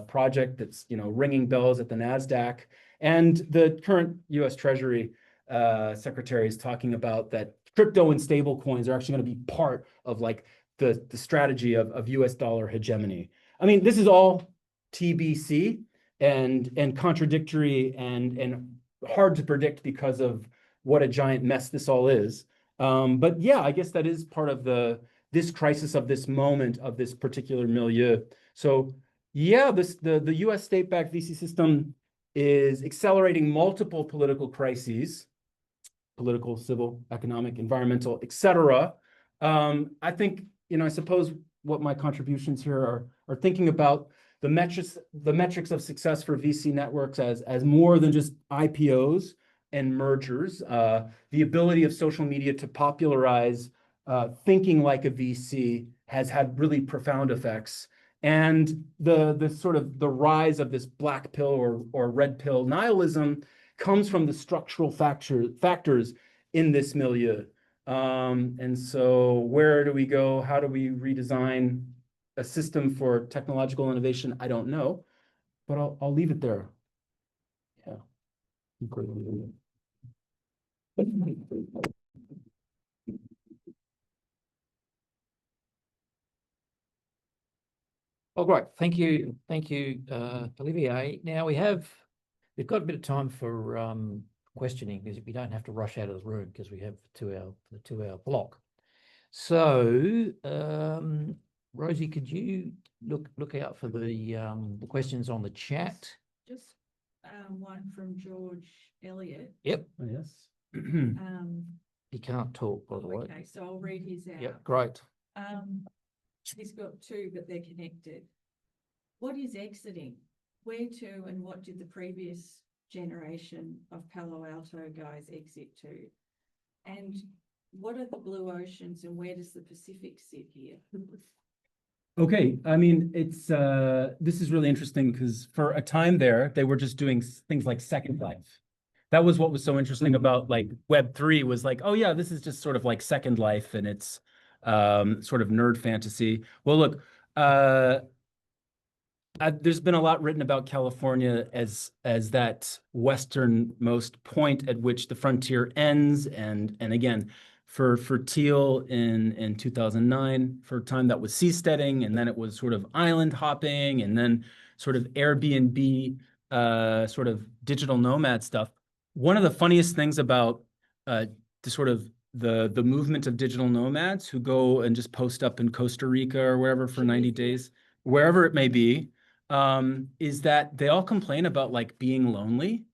S2: project that's ringing bells at the NASDAQ. And the current U.S. Treasury Secretary is talking about that crypto and stable coins are actually going to be part of like the strategy of U.S. dollar hegemony. I mean, this is all TBC and contradictory and hard to predict because of what a giant mess this all is. But yeah, I guess that is part of this crisis of this moment of this particular milieu. So yeah, the U.S. state-backed VC system is accelerating multiple political crises, political, civil, economic, environmental, etc. I think, I suppose what my contributions here are thinking about the metrics of success for VC networks as more than just IPOs and mergers, the ability of social media to popularize thinking like a VC has had really profound effects. And the sort of the rise of this black pill or red pill nihilism comes from the structural factors in this milieu. And so where do we go? How do we redesign a system for technological innovation? I don't know, but I'll leave it there. Yeah.
S1: Oh, great. Thank you, Olivier. Now we've got a bit of time for questioning because we don't have to rush out of the room because we have the 2 hour block. So, Rosie, could you look out for the questions on the chat?
S3: Just one from George Elliott.
S1: Yep.
S2: Oh, yes.
S1: He can't talk, by the way.
S3: Okay, so I'll read his out.
S1: Yep, great.
S3: He's got two, but they're connected. What is exiting? Where to and what did the previous generation of Palo Alto guys exit to? And what are the blue oceans and where does the Pacific sit here?
S2: Okay, I mean, it's this is really interesting because for a time there, they were just doing things like Second Life. That was what was so interesting about like Web3 was like, oh yeah, this is just sort of like Second Life and it's sort of nerd fantasy. Well, look, there's been a lot written about California as that westernmost point at which the frontier ends, and again, for Thiel in 2009, for a time that was seasteading, and then it was sort of island hopping, and then sort of Airbnb, sort of digital nomad stuff. One of the funniest things about the sort of the movement of digital nomads who go and just post up in Costa Rica or wherever for 90 days, wherever it may be, is that they all complain about like being lonely,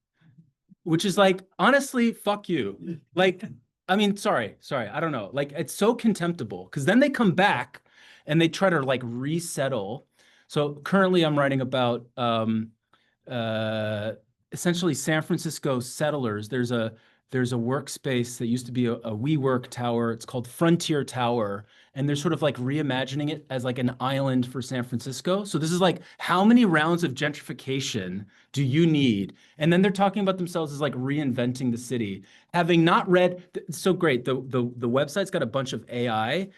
S2: which is like, honestly, fuck you. Like, I mean, sorry, I don't know. Like, it's so contemptible because then they come back and they try to like resettle. So currently I'm writing about essentially San Francisco settlers. There's a workspace that used to be a WeWork tower. It's called Frontier Tower. And they're sort of like reimagining it as like an island for San Francisco. So this is like, how many rounds of gentrification do you need? And then they're talking about themselves as like reinventing the city. Having not read, so great, the website's got a bunch of AI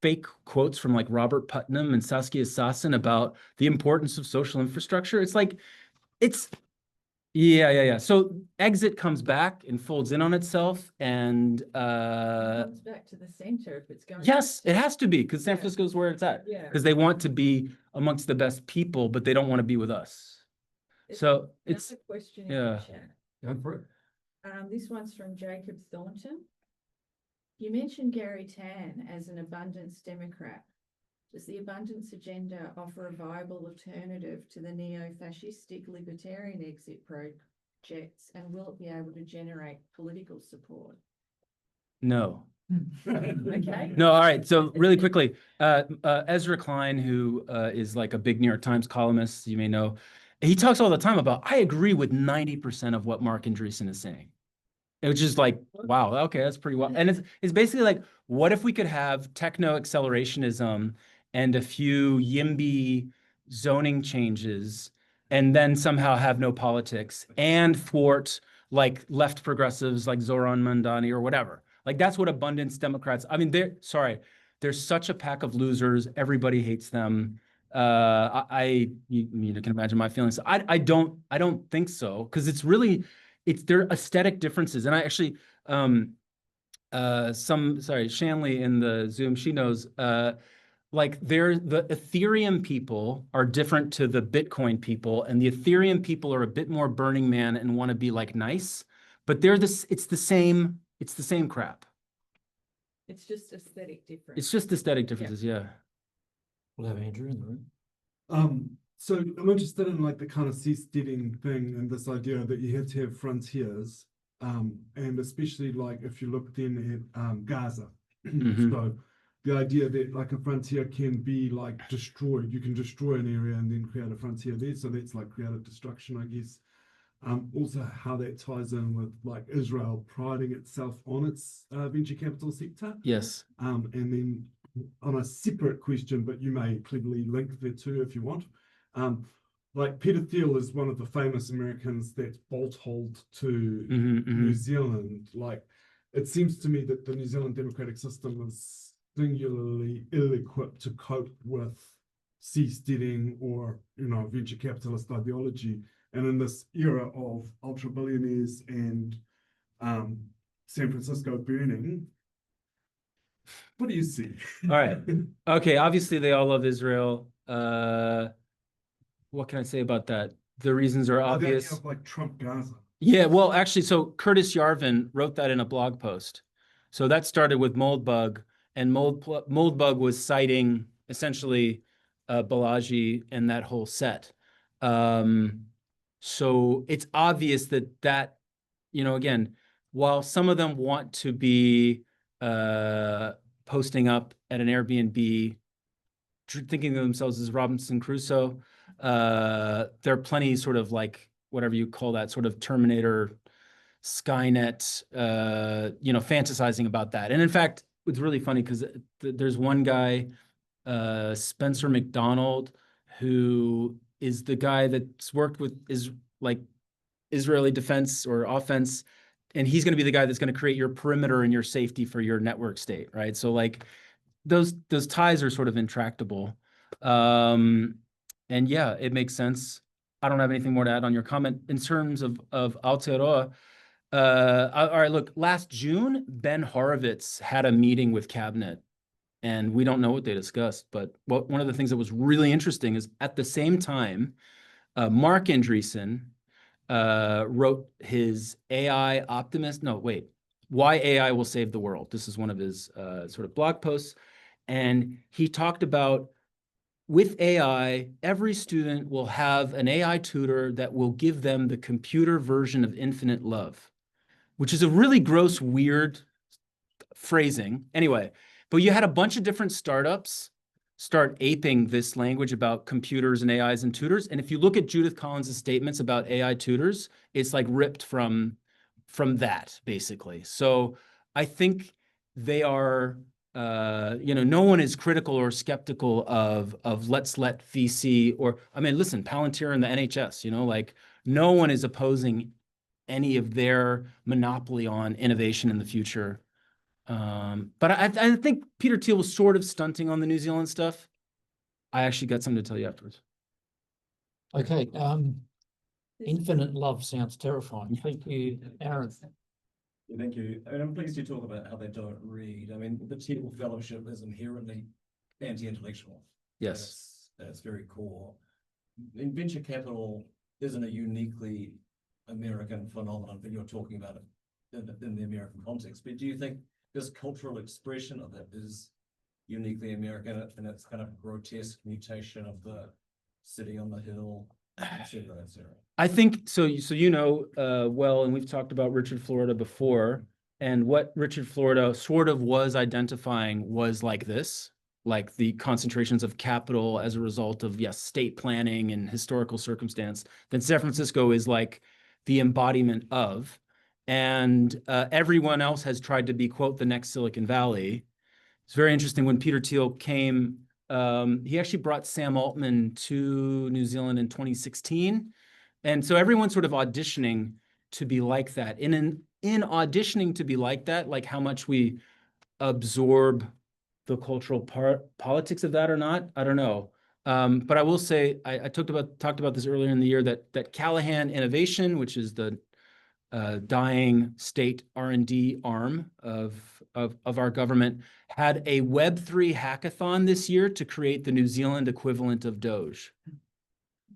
S2: fake quotes from like Robert Putnam and Saskia Sassen about the importance of social infrastructure. It's like, it's Yeah. So exit comes back and folds in on itself, and
S3: It comes back to the center if it's going.
S2: yes, it has to be, because San
S3: Yeah.
S2: Francisco is where it's at.
S3: Yeah.
S2: Because they want to be amongst the best people, but they don't want to be with us. So it's
S3: Another question in
S2: yeah.
S3: the chat.
S1: Go for it.
S3: This one's from Jacob Thornton. You mentioned Gary Tan as an abundance Democrat. Does the abundance agenda offer a viable alternative to the neo-fascistic libertarian exit projects, and will it be able to generate political support?
S2: No.
S3: Okay.
S2: No, all right. So really quickly, Ezra Klein, who is like a big New York Times columnist, you may know, he talks all the time about, I agree with 90% of what Marc Andreessen is saying. Which is like, wow, okay, that's pretty well. And it's basically like, what if we could have techno-accelerationism and a few YIMBY zoning changes, and then somehow have no politics and thwart like left progressives like Zoran Mandani or whatever. Like that's what abundance Democrats, I mean, they're such a pack of losers. Everybody hates them. You can imagine my feelings. I don't think so, because it's their aesthetic differences. And I actually, Shanley in the Zoom, she knows, like the Ethereum people are different to the Bitcoin people, and the Ethereum people are a bit more Burning Man and want to be like nice, but it's the same crap.
S3: It's just aesthetic difference.
S2: It's just aesthetic differences, yeah.
S1: We'll have Andrew in the room.
S4: So I'm interested in like the kind of seasteading thing and this idea that you have to have frontiers, and especially like if you look then at Gaza. So the idea that like a frontier can be like destroyed, you can destroy an area and then create a frontier there. So that's like creative destruction, I guess. Also how that ties in with like Israel priding itself on its venture capital sector.
S2: Yes.
S4: And then on a separate question, but you may cleverly link the two if you want. Like Peter Thiel is one of the famous Americans that's bolt-holed to New Zealand. Like it seems to me that the New Zealand democratic system is singularly ill-equipped to cope with seasteading or venture capitalist ideology. And in this era of ultra billionaires and San Francisco burning, what do you see?
S2: All right. Okay. Obviously, they all love Israel. What can I say about that? The reasons are obvious.
S4: The idea of like Trump Gaza.
S2: Yeah. Well, actually, so Curtis Yarvin wrote that in a blog post. So that started with Moldbug, and Moldbug was citing essentially Balaji and that whole set. So it's obvious that again, while some of them want to be posting up at an Airbnb, thinking of themselves as Robinson Crusoe, there are plenty sort of like whatever you call that sort of Terminator, Skynet, fantasizing about that. And in fact, it's really funny because there's one guy, Spencer McDonald, who is the guy that's worked with Israeli defense or offense, and he's going to be the guy that's going to create your perimeter and your safety for your network state, right? So like those ties are sort of intractable. And yeah, it makes sense. I don't have anything more to add on your comment. In terms of Aotearoa, all right, look, last June, Ben Horowitz had a meeting with cabinet, and we don't know what they discussed, but one of the things that was really interesting is at the same time, Marc Andreessen wrote his AI optimist, no, wait, Why AI Will Save the World. This is one of his sort of blog posts. And he talked about with AI, every student will have an AI tutor that will give them the computer version of infinite love, which is a really gross, weird phrasing. Anyway, but you had a bunch of different startups start aping this language about computers and AIs and tutors. And if you look at Judith Collins' statements about AI tutors, it's like ripped from that, basically. So I think they are, no one is critical or skeptical of let's let VC or, I mean, listen, Palantir and the NHS, like no one is opposing any of their monopoly on innovation in the future. But I think Peter Thiel was sort of stunting on the New Zealand stuff. I actually got something to tell you afterwards.
S1: Okay. Infinite love sounds terrifying. Thank you, Aaron.
S5: Thank you. And I'm pleased you talk about how they don't read. I mean, the Thiel Fellowship is inherently anti-intellectual.
S2: Yes.
S5: That's very core. In venture capital isn't a uniquely American phenomenon, but you're talking about it in the American context. But do you think this cultural expression of it is uniquely American and it's kind of grotesque mutation of the city on the hill, et cetera, et cetera?
S2: I think so. So well, and we've talked about Richard Florida before, and what Richard Florida sort of was identifying was like this, like the concentrations of capital as a result of, yes, state planning and historical circumstance. Then San Francisco is like the embodiment of, and everyone else has tried to be, quote, the next Silicon Valley. It's very interesting when Peter Thiel came. He actually brought Sam Altman to New Zealand in 2016. And so everyone's sort of auditioning to be like that. And in auditioning to be like that, like how much we absorb the cultural politics of that or not, I don't know. But I will say, I talked about this earlier in the year, that Callahan Innovation, which is the dying state R&D arm of our government, had a Web3 hackathon this year to create the New Zealand equivalent of Doge.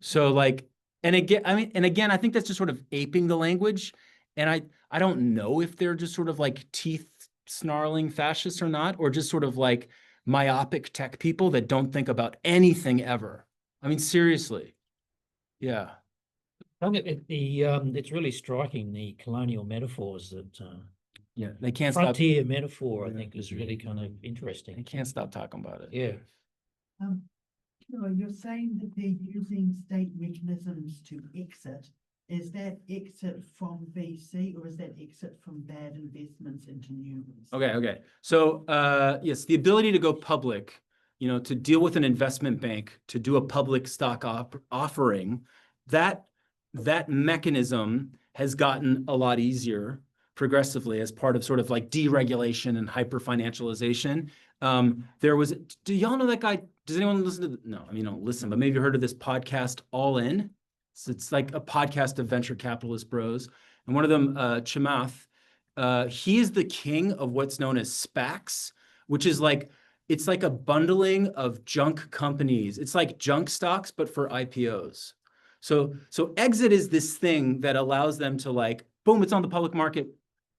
S2: So like, and again, I think that's just sort of aping the language. And I don't know if they're just sort of like teeth snarling fascists or not, or just sort of like myopic tech people that don't think about anything ever. I mean, seriously. Yeah.
S1: It's really striking, the colonial metaphors that
S2: Yeah, they can't stop.
S1: frontier metaphor, I think, is really kind of interesting.
S2: They can't stop talking about it.
S1: Yeah.
S6: You're saying that they're using state mechanisms to exit. Is that exit from VC or is that exit from bad investments into new ones?
S2: Okay. So yes, the ability to go public, to deal with an investment bank, to do a public stock offering, that mechanism has gotten a lot easier progressively as part of sort of like deregulation and hyper-financialization. Do y'all know that guy? Does anyone listen to no, I mean, don't listen, but maybe you heard of this podcast, All In? So it's like a podcast of venture capitalist bros. And one of them, Chamath, he is the king of what's known as SPACs, which is like, it's like a bundling of junk companies. It's like junk stocks, but for IPOs. So exit is this thing that allows them to like, boom, it's on the public market.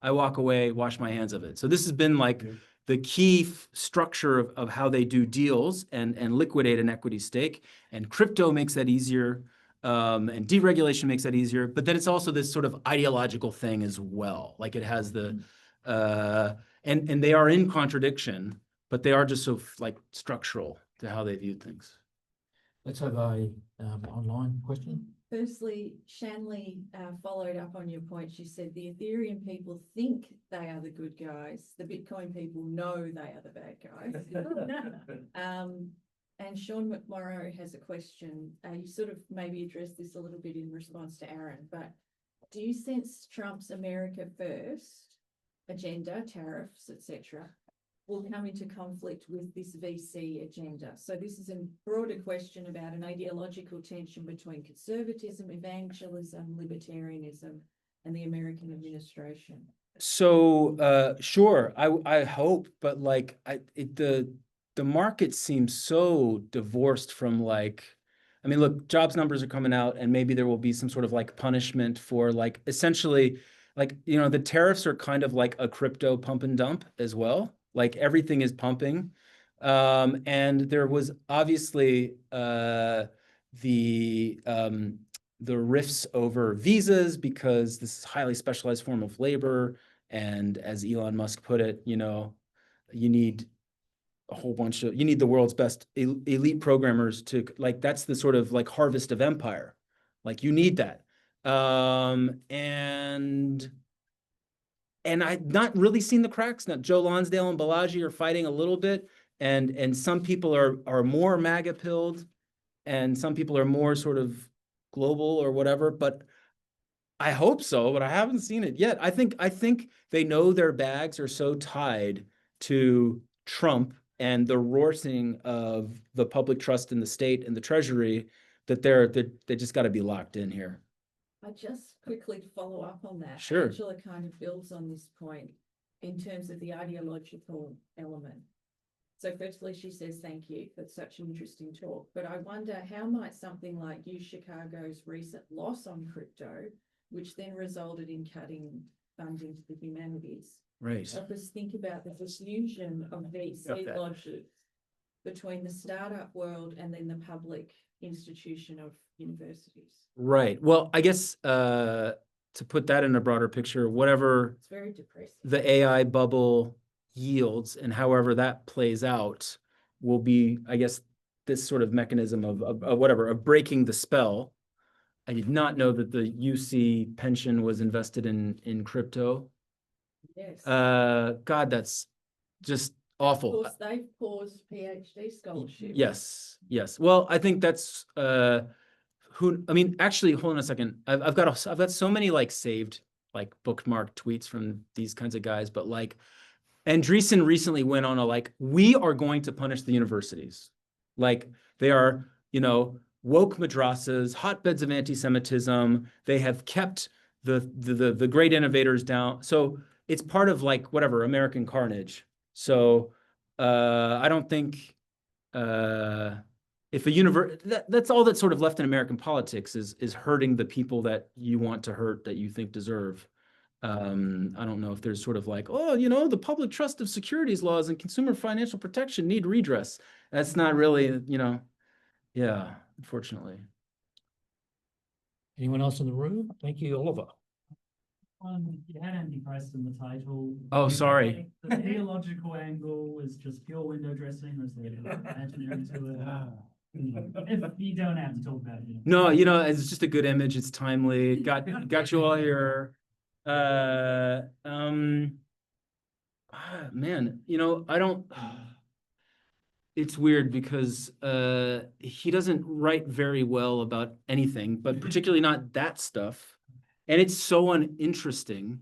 S2: I walk away, wash my hands of it. So this has been like the key structure of how they do deals and liquidate an equity stake. And crypto makes that easier. And deregulation makes that easier. But then it's also this sort of ideological thing as well. Like it has the, and they are in contradiction, but they are just so like structural to how they view things.
S1: Let's have a online question.
S3: Firstly, Shanley followed up on your point. She said the Ethereum people think they are the good guys. The Bitcoin people know they are the bad guys. And Sean McMorrow has a question. You sort of maybe addressed this a little bit in response to Aaron, but do you sense Trump's America First agenda, tariffs, etc., will come into conflict with this VC agenda? So this is a broader question about an ideological tension between conservatism, evangelism, libertarianism, and the American administration.
S2: So sure, I hope, but like the market seems so divorced from like, I mean, look, jobs numbers are coming out and maybe there will be some sort of like punishment for like essentially like, the tariffs are kind of like a crypto pump and dump as well. Like everything is pumping. And there was obviously the rifts over visas because this is a highly specialized form of labor. And as Elon Musk put it, you need a whole bunch of, you need the world's best elite programmers to like, that's the sort of like harvest of empire. Like you need that. And I've not really seen the cracks. Now Joe Lonsdale and Balaji are fighting a little bit, and some people are more MAGA pilled, and some people are more sort of global or whatever. But I hope so, but I haven't seen it yet. I think they know their bags are so tied to Trump and the roaring of the public trust in the state and the treasury that they just got to be locked in here.
S3: I just quickly to follow up on that.
S2: Sure.
S3: Angela kind of builds on this point in terms of the ideological element. So firstly, she says, thank you for such an interesting talk. But I wonder how might something like U Chicago's recent loss on crypto, which then resulted in cutting funding to the humanities,
S2: Right.
S3: help us think about the diffusion of VC logic between the startup world and then the public institution of universities.
S2: Right. Well, I guess to put that in a broader picture, whatever
S3: It's very depressing.
S2: the AI bubble yields and however that plays out will be, I guess, this sort of mechanism of breaking the spell. I did not know that the UC pension was invested in crypto.
S3: Yes.
S2: God, that's just awful.
S3: Of course, they've paused PhD scholarship.
S2: Yes, yes. Well, I think that's actually, hold on a second. I've got so many like saved, like bookmarked tweets from these kinds of guys, but like Andreessen recently went on a like, we are going to punish the universities. Like they are, woke madrasas, hotbeds of anti-Semitism. They have kept the great innovators down. So it's part of like whatever American carnage. So I don't think if a that's all that's sort of left in American politics is hurting the people that you want to hurt, that you think deserve. I don't know if there's sort of like, oh, the public trust of securities laws and consumer financial protection need redress. That's not really, yeah, unfortunately.
S1: Anyone else in the room? Thank you, Oliver.
S7: You had Antichrist in the title.
S2: Oh, sorry.
S7: The theological angle is just pure window dressing, or is there imaginary to it? If you don't have to talk about it.
S2: No, it's just a good image. It's timely. Got you all here. Man, I don't. It's weird because he doesn't write very well about anything, but particularly not that stuff. And it's so uninteresting.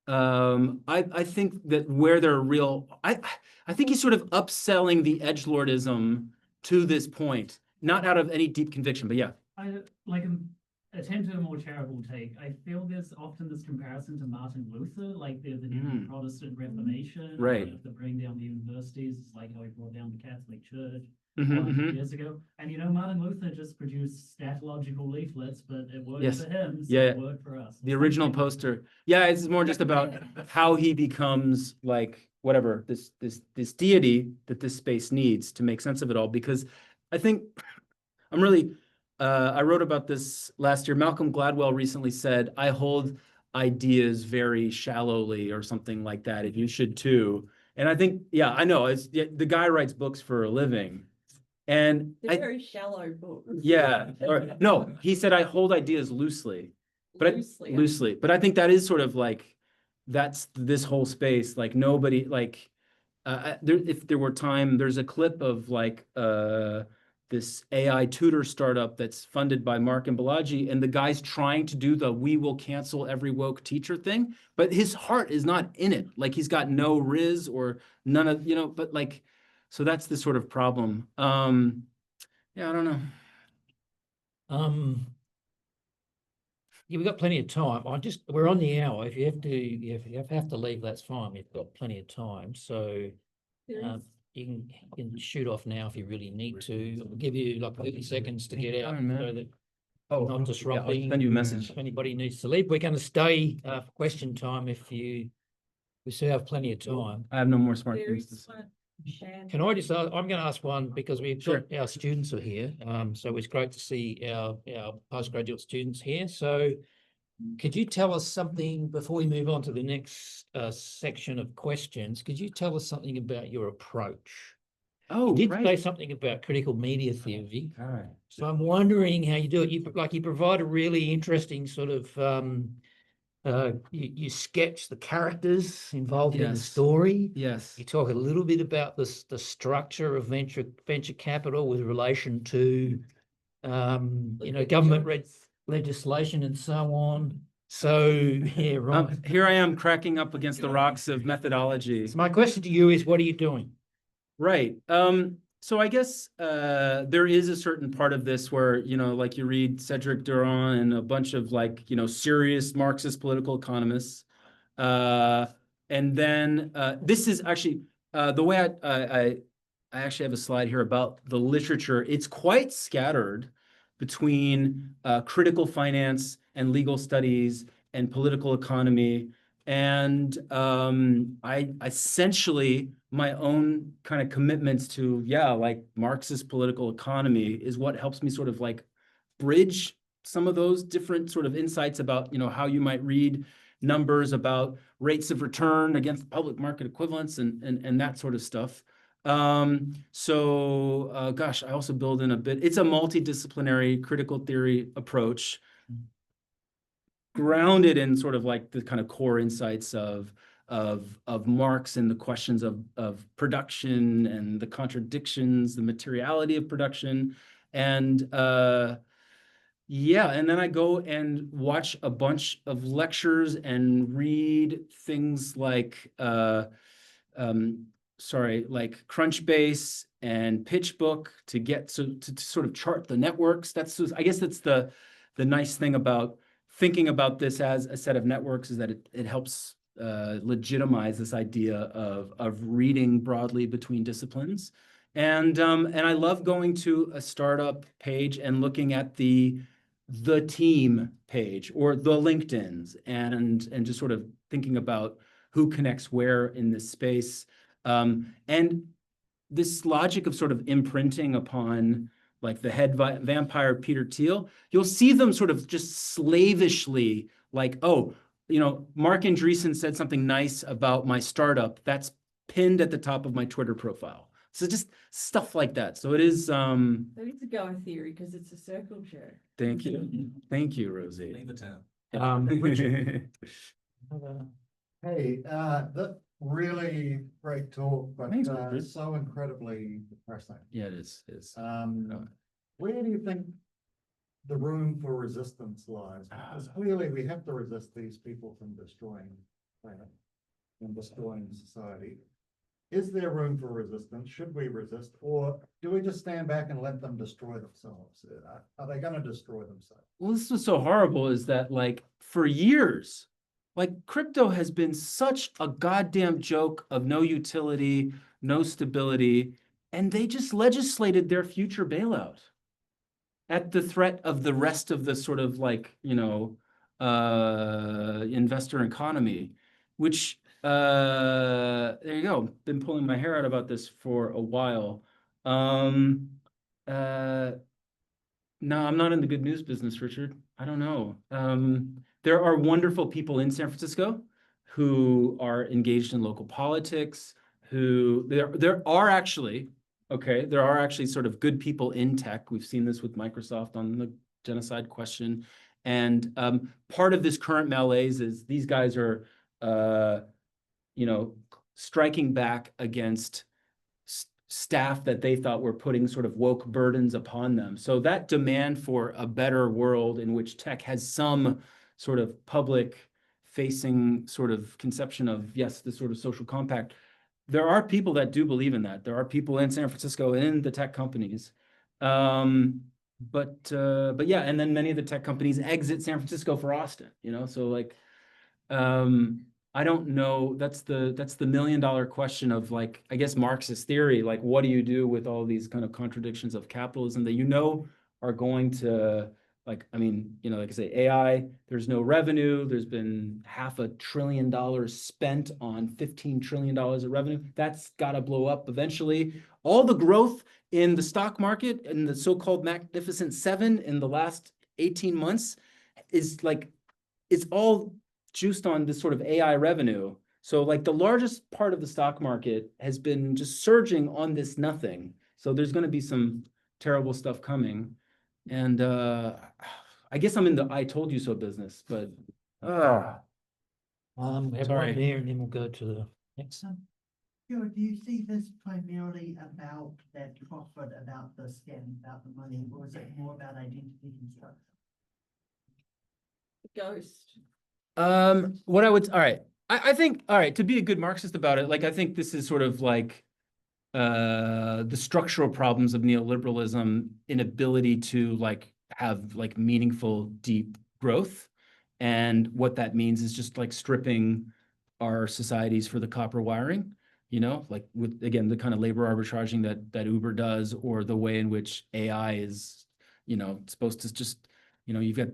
S2: I think that where there are real, I think he's sort of upselling the edgelordism to this point, not out of any deep conviction, but yeah.
S7: I like attempted a more charitable take. I feel there's often this comparison to Martin Luther, like the Protestant Reformation,
S2: right?
S7: To bring down the universities, it's like how he brought down the Catholic Church.
S2: 100
S7: years ago. And Martin Luther just produced statological leaflets, but it worked
S2: Yes.
S7: for him, so
S2: Yeah.
S7: it worked for us.
S2: The original poster. Yeah, it's more just about how he becomes like whatever this deity that this space needs to make sense of it all. Because I think I'm really I wrote about this last year. Malcolm Gladwell recently said, I hold ideas very shallowly or something like that, and you should too. And I think, yeah, I know the guy writes books for a living. And
S3: They're very shallow books.
S2: Yeah, or no, he said I hold ideas loosely, but loosely. But I think that is sort of like that's this whole space. Like nobody like if there were time, there's a clip of like this AI tutor startup that's funded by Marc and Balaji, and the guy's trying to do the we will cancel every woke teacher thing, but his heart is not in it. Like he's got no riz or none of but like. So that's the sort of problem. Yeah, I don't know.
S1: Yeah, we've got plenty of time. We're on the hour. If you have to leave, that's fine. We've got plenty of time. So you can shoot off now if you really need to. I'll give you like 30 seconds to get out so that not disrupting.
S2: I'll send you a message.
S1: If anybody needs to leave, we're going to stay for question time we still have plenty of time.
S2: I have no more smart things to say.
S1: Can I just ask, I'm going to ask one because we've got our students are here. So it's great to see our postgraduate students here. So could you tell us something before we move on to the next section of questions? Could you tell us something about your approach?
S2: Oh,
S1: you did say something about critical media theory. All right. So I'm wondering how you do it. You provide a really interesting sort of you sketch the characters involved in the story.
S2: Yes.
S1: You talk a little bit about the structure of venture capital with relation to government legislation and so on. So yeah, right.
S2: Here I am cracking up against the rocks of methodology.
S1: So my question to you is, what are you doing?
S2: Right. So I guess there is a certain part of this where, you know, like you read Cedric Durand and a bunch of like, you know, serious Marxist political economists. And then this is actually the way I actually have a slide here about the literature. It's quite scattered between critical finance and legal studies and political economy. And I essentially, my own kind of commitments to, yeah, like Marxist political economy is what helps me sort of like bridge some of those different sort of insights about, you know, how you might read numbers about rates of return against public market equivalents and that sort of stuff. Gosh, I also build in a bit, it's a multidisciplinary critical theory approach grounded in sort of like the kind of core insights of Marx and the questions of production and the contradictions, the materiality of production. And yeah, and then I go and watch a bunch of lectures and read things like like Crunchbase and PitchBook to get to sort of chart the networks. I guess that's the nice thing about thinking about this as a set of networks, is that it helps legitimize this idea of reading broadly between disciplines. And I love going to a startup page and looking at the team page or the LinkedIn's and just sort of thinking about who connects where in this space. And this logic of sort of imprinting upon like the head vampire Peter Thiel, you'll see them sort of just slavishly like, oh, you know, Marc Andreessen said something nice about my startup. That's pinned at the top of my Twitter profile. So just stuff like that. So it is.
S3: So it's a go theory because it's a circle jerk.
S2: Thank you. Thank you, Rosie.
S5: Leave the town.
S1: Richard.
S8: Hey, that really great talk, but
S2: Thanks, Richard.
S8: so incredibly depressing.
S2: Yeah, it is. It is.
S8: Where do you think the room for resistance lies? Because clearly we have to resist these people from destroying the planet and destroying society. Is there room for resistance? Should we resist? Or do we just stand back and let them destroy themselves? Are they going to destroy themselves?
S2: Well, this was so horrible is that like for years, like crypto has been such a goddamn joke of no utility, no stability, and they just legislated their future bailout at the threat of the rest of the sort of like, you know, investor economy, which there you go. Been pulling my hair out about this for a while. No, I'm not in the good news business, Richard. I don't know. There are wonderful people in San Francisco who are engaged in local politics, who there are actually sort of good people in tech. We've seen this with Microsoft on the genocide question. And part of this current malaise is these guys are, you know, striking back against staff that they thought were putting sort of woke burdens upon them. So that demand for a better world in which tech has some sort of public facing sort of conception of, yes, this sort of social compact. There are people that do believe in that. There are people in San Francisco in the tech companies. But yeah, and then many of the tech companies exit San Francisco for Austin, you know, so like, I don't know. That's the million-dollar question of like, I guess Marxist theory, like what do you do with all these kind of contradictions of capitalism that you know are going to like, I mean, you know, like I say, AI, there's no revenue. There's been $500 billion spent on $15 trillion of revenue. That's got to blow up eventually. All the growth in the stock market and the so-called Magnificent Seven in the last 18 months is like, it's all juiced on this sort of AI revenue. So like the largest part of the stock market has been just surging on this nothing. So there's going to be some terrible stuff coming. And I guess I'm in the I told you so business, but
S1: We have one
S2: Sorry.
S1: there and then we'll go to the next one.
S6: Do you see this primarily about that profit, about the scam, about the money, or is it more about identity construction?
S3: Ghost.
S2: what I would, all right. I think, all right, to be a good Marxist about it, like I think this is sort of like the structural problems of neoliberalism, inability to like have like meaningful, deep growth. And what that means is just like stripping our societies for the copper wiring, you know, like with, again, the kind of labor arbitraging that Uber does, or the way in which AI is, you know, supposed to just, you know, you've got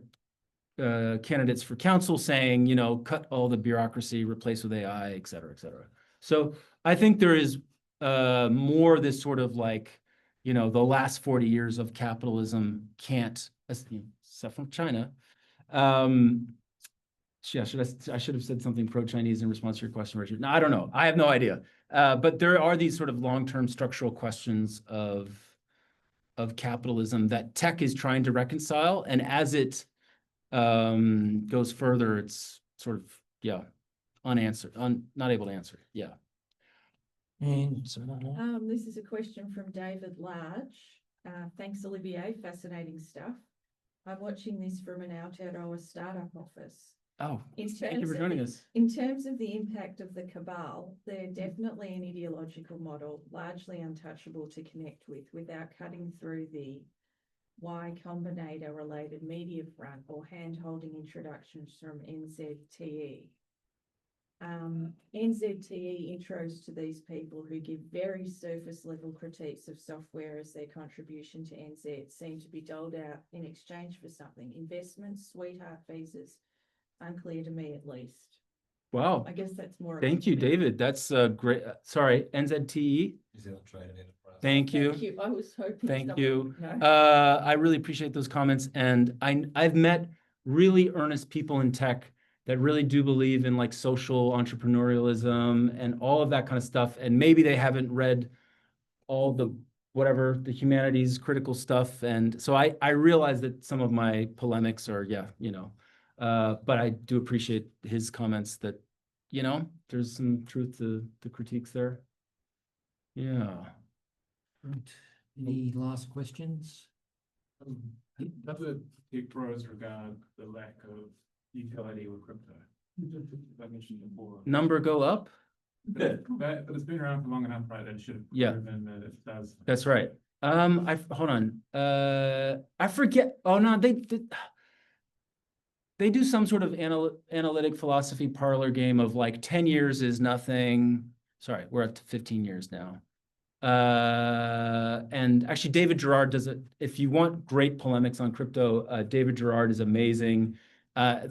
S2: candidates for council saying, you know, cut all the bureaucracy, replace with AI, et cetera, et cetera. So I think there is more this sort of like, you know, the last 40 years of capitalism can't, except from China. Yeah, I should have said something pro-Chinese in response to your question, Richard. No, I don't know. I have no idea. But there are these sort of long-term structural questions of capitalism that tech is trying to reconcile. And as it goes further, it's sort of, yeah, unanswered, not able to answer. Yeah.
S1: And
S3: this is a question from David Large. Thanks, Olivier. Fascinating stuff. I'm watching this from an Aotearoa startup office.
S2: Oh, thank you for joining us.
S3: In terms of the impact of the cabal, they're definitely an ideological model, largely untouchable to connect with without cutting through the Y Combinator related media front or hand-holding introductions from NZTE. NZTE intros to these people who give very surface level critiques of software as their contribution to NZ seem to be doled out in exchange for something. Investments, sweetheart visas, unclear to me at least.
S2: Wow.
S3: I guess that's more.
S2: Thank you, David. That's great. Sorry, NZTE.
S5: New Zealand Trade and Enterprise.
S2: Thank you.
S3: Thank you. I was hoping.
S2: Thank you.
S3: No.
S2: I really appreciate those comments. And I've met really earnest people in tech that really do believe in like social entrepreneurialism and all of that kind of stuff. And maybe they haven't read all the whatever the humanities critical stuff. And so I realize that some of my polemics are, yeah, you know, but I do appreciate his comments that, you know, there's some truth to the critiques there. Yeah.
S1: right. Any last questions?
S9: Other tech pros regard the lack of utility with crypto. I mentioned before.
S2: Number go up?
S9: But it's been around for long enough, right? That it should have proven that it does.
S2: That's right. Hold on. I forget. Oh no, they do some sort of analytic philosophy parlor game of like 10 years is nothing. Sorry, we're up to 15 years now. And actually David Gerard does it. If you want great polemics on crypto, David Gerard is amazing.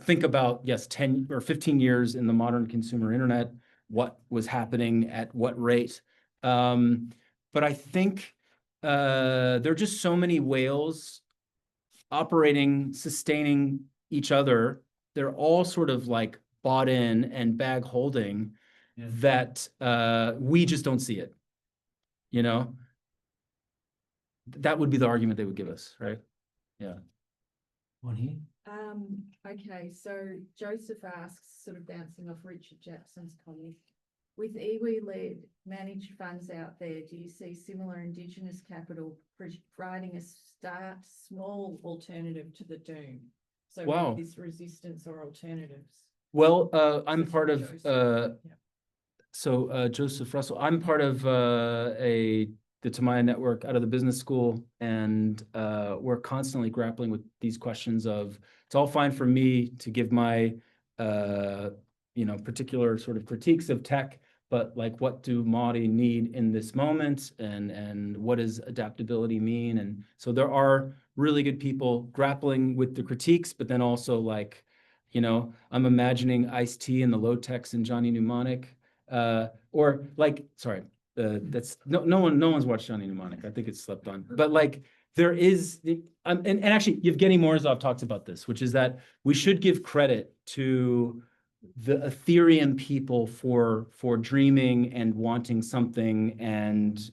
S2: Think about, yes, 10 or 15 years in the modern consumer internet, what was happening at what rate. But I think there are just so many whales operating, sustaining each other. They're all sort of like bought in and bag holding that we just don't see it. You know, that would be the argument they would give us, right? Yeah.
S1: One here.
S3: Okay, so Joseph asks, sort of bouncing off Richard Jackson's comment, with iwi-led managed funds out there, do you see similar Indigenous capital providing a small alternative to the doom? So
S2: wow.
S3: This resistance or alternatives?
S2: Well, I'm part of, Joseph Russell, I'm part of the Tamaya network out of the business school, and we're constantly grappling with these questions of, it's all fine for me to give my, you know, particular sort of critiques of tech, but like, what do Māori need in this moment, and what does adaptability mean? And so there are really good people grappling with the critiques, but then also like, you know, I'm imagining Ice-T and the low techs and Johnny Mnemonic, or like, sorry, that's no one's watched Johnny Mnemonic. I think it's slept on, but like there is, and actually Yevgeny Morozov talks about this, which is that we should give credit to the Ethereum people for dreaming and wanting something and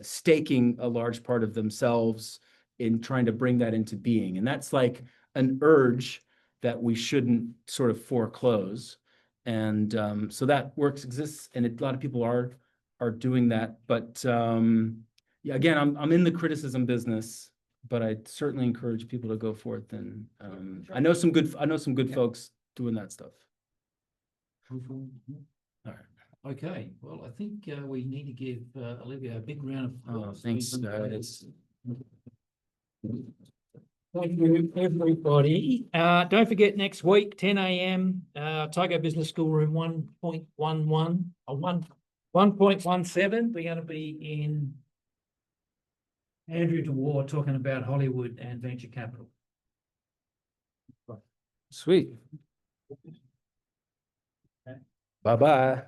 S2: staking a large part of themselves in trying to bring that into being. And that's like an urge that we shouldn't sort of foreclose. And so that exists, and a lot of people are doing that. But yeah, again, I'm in the criticism business, but I certainly encourage people to go forth. And I know some good folks doing that stuff. All right.
S1: Okay, well, I think we need to give Olivia a big round of applause.
S2: Thanks,
S1: We've been
S2: guys.
S1: Thank you, everybody. Don't forget next week, 10 a.m. Tiger Business School Room 1.11 or 1.17. We're going to be in Andrew DeWar talking about Hollywood and venture capital.
S2: Sweet. Bye-bye.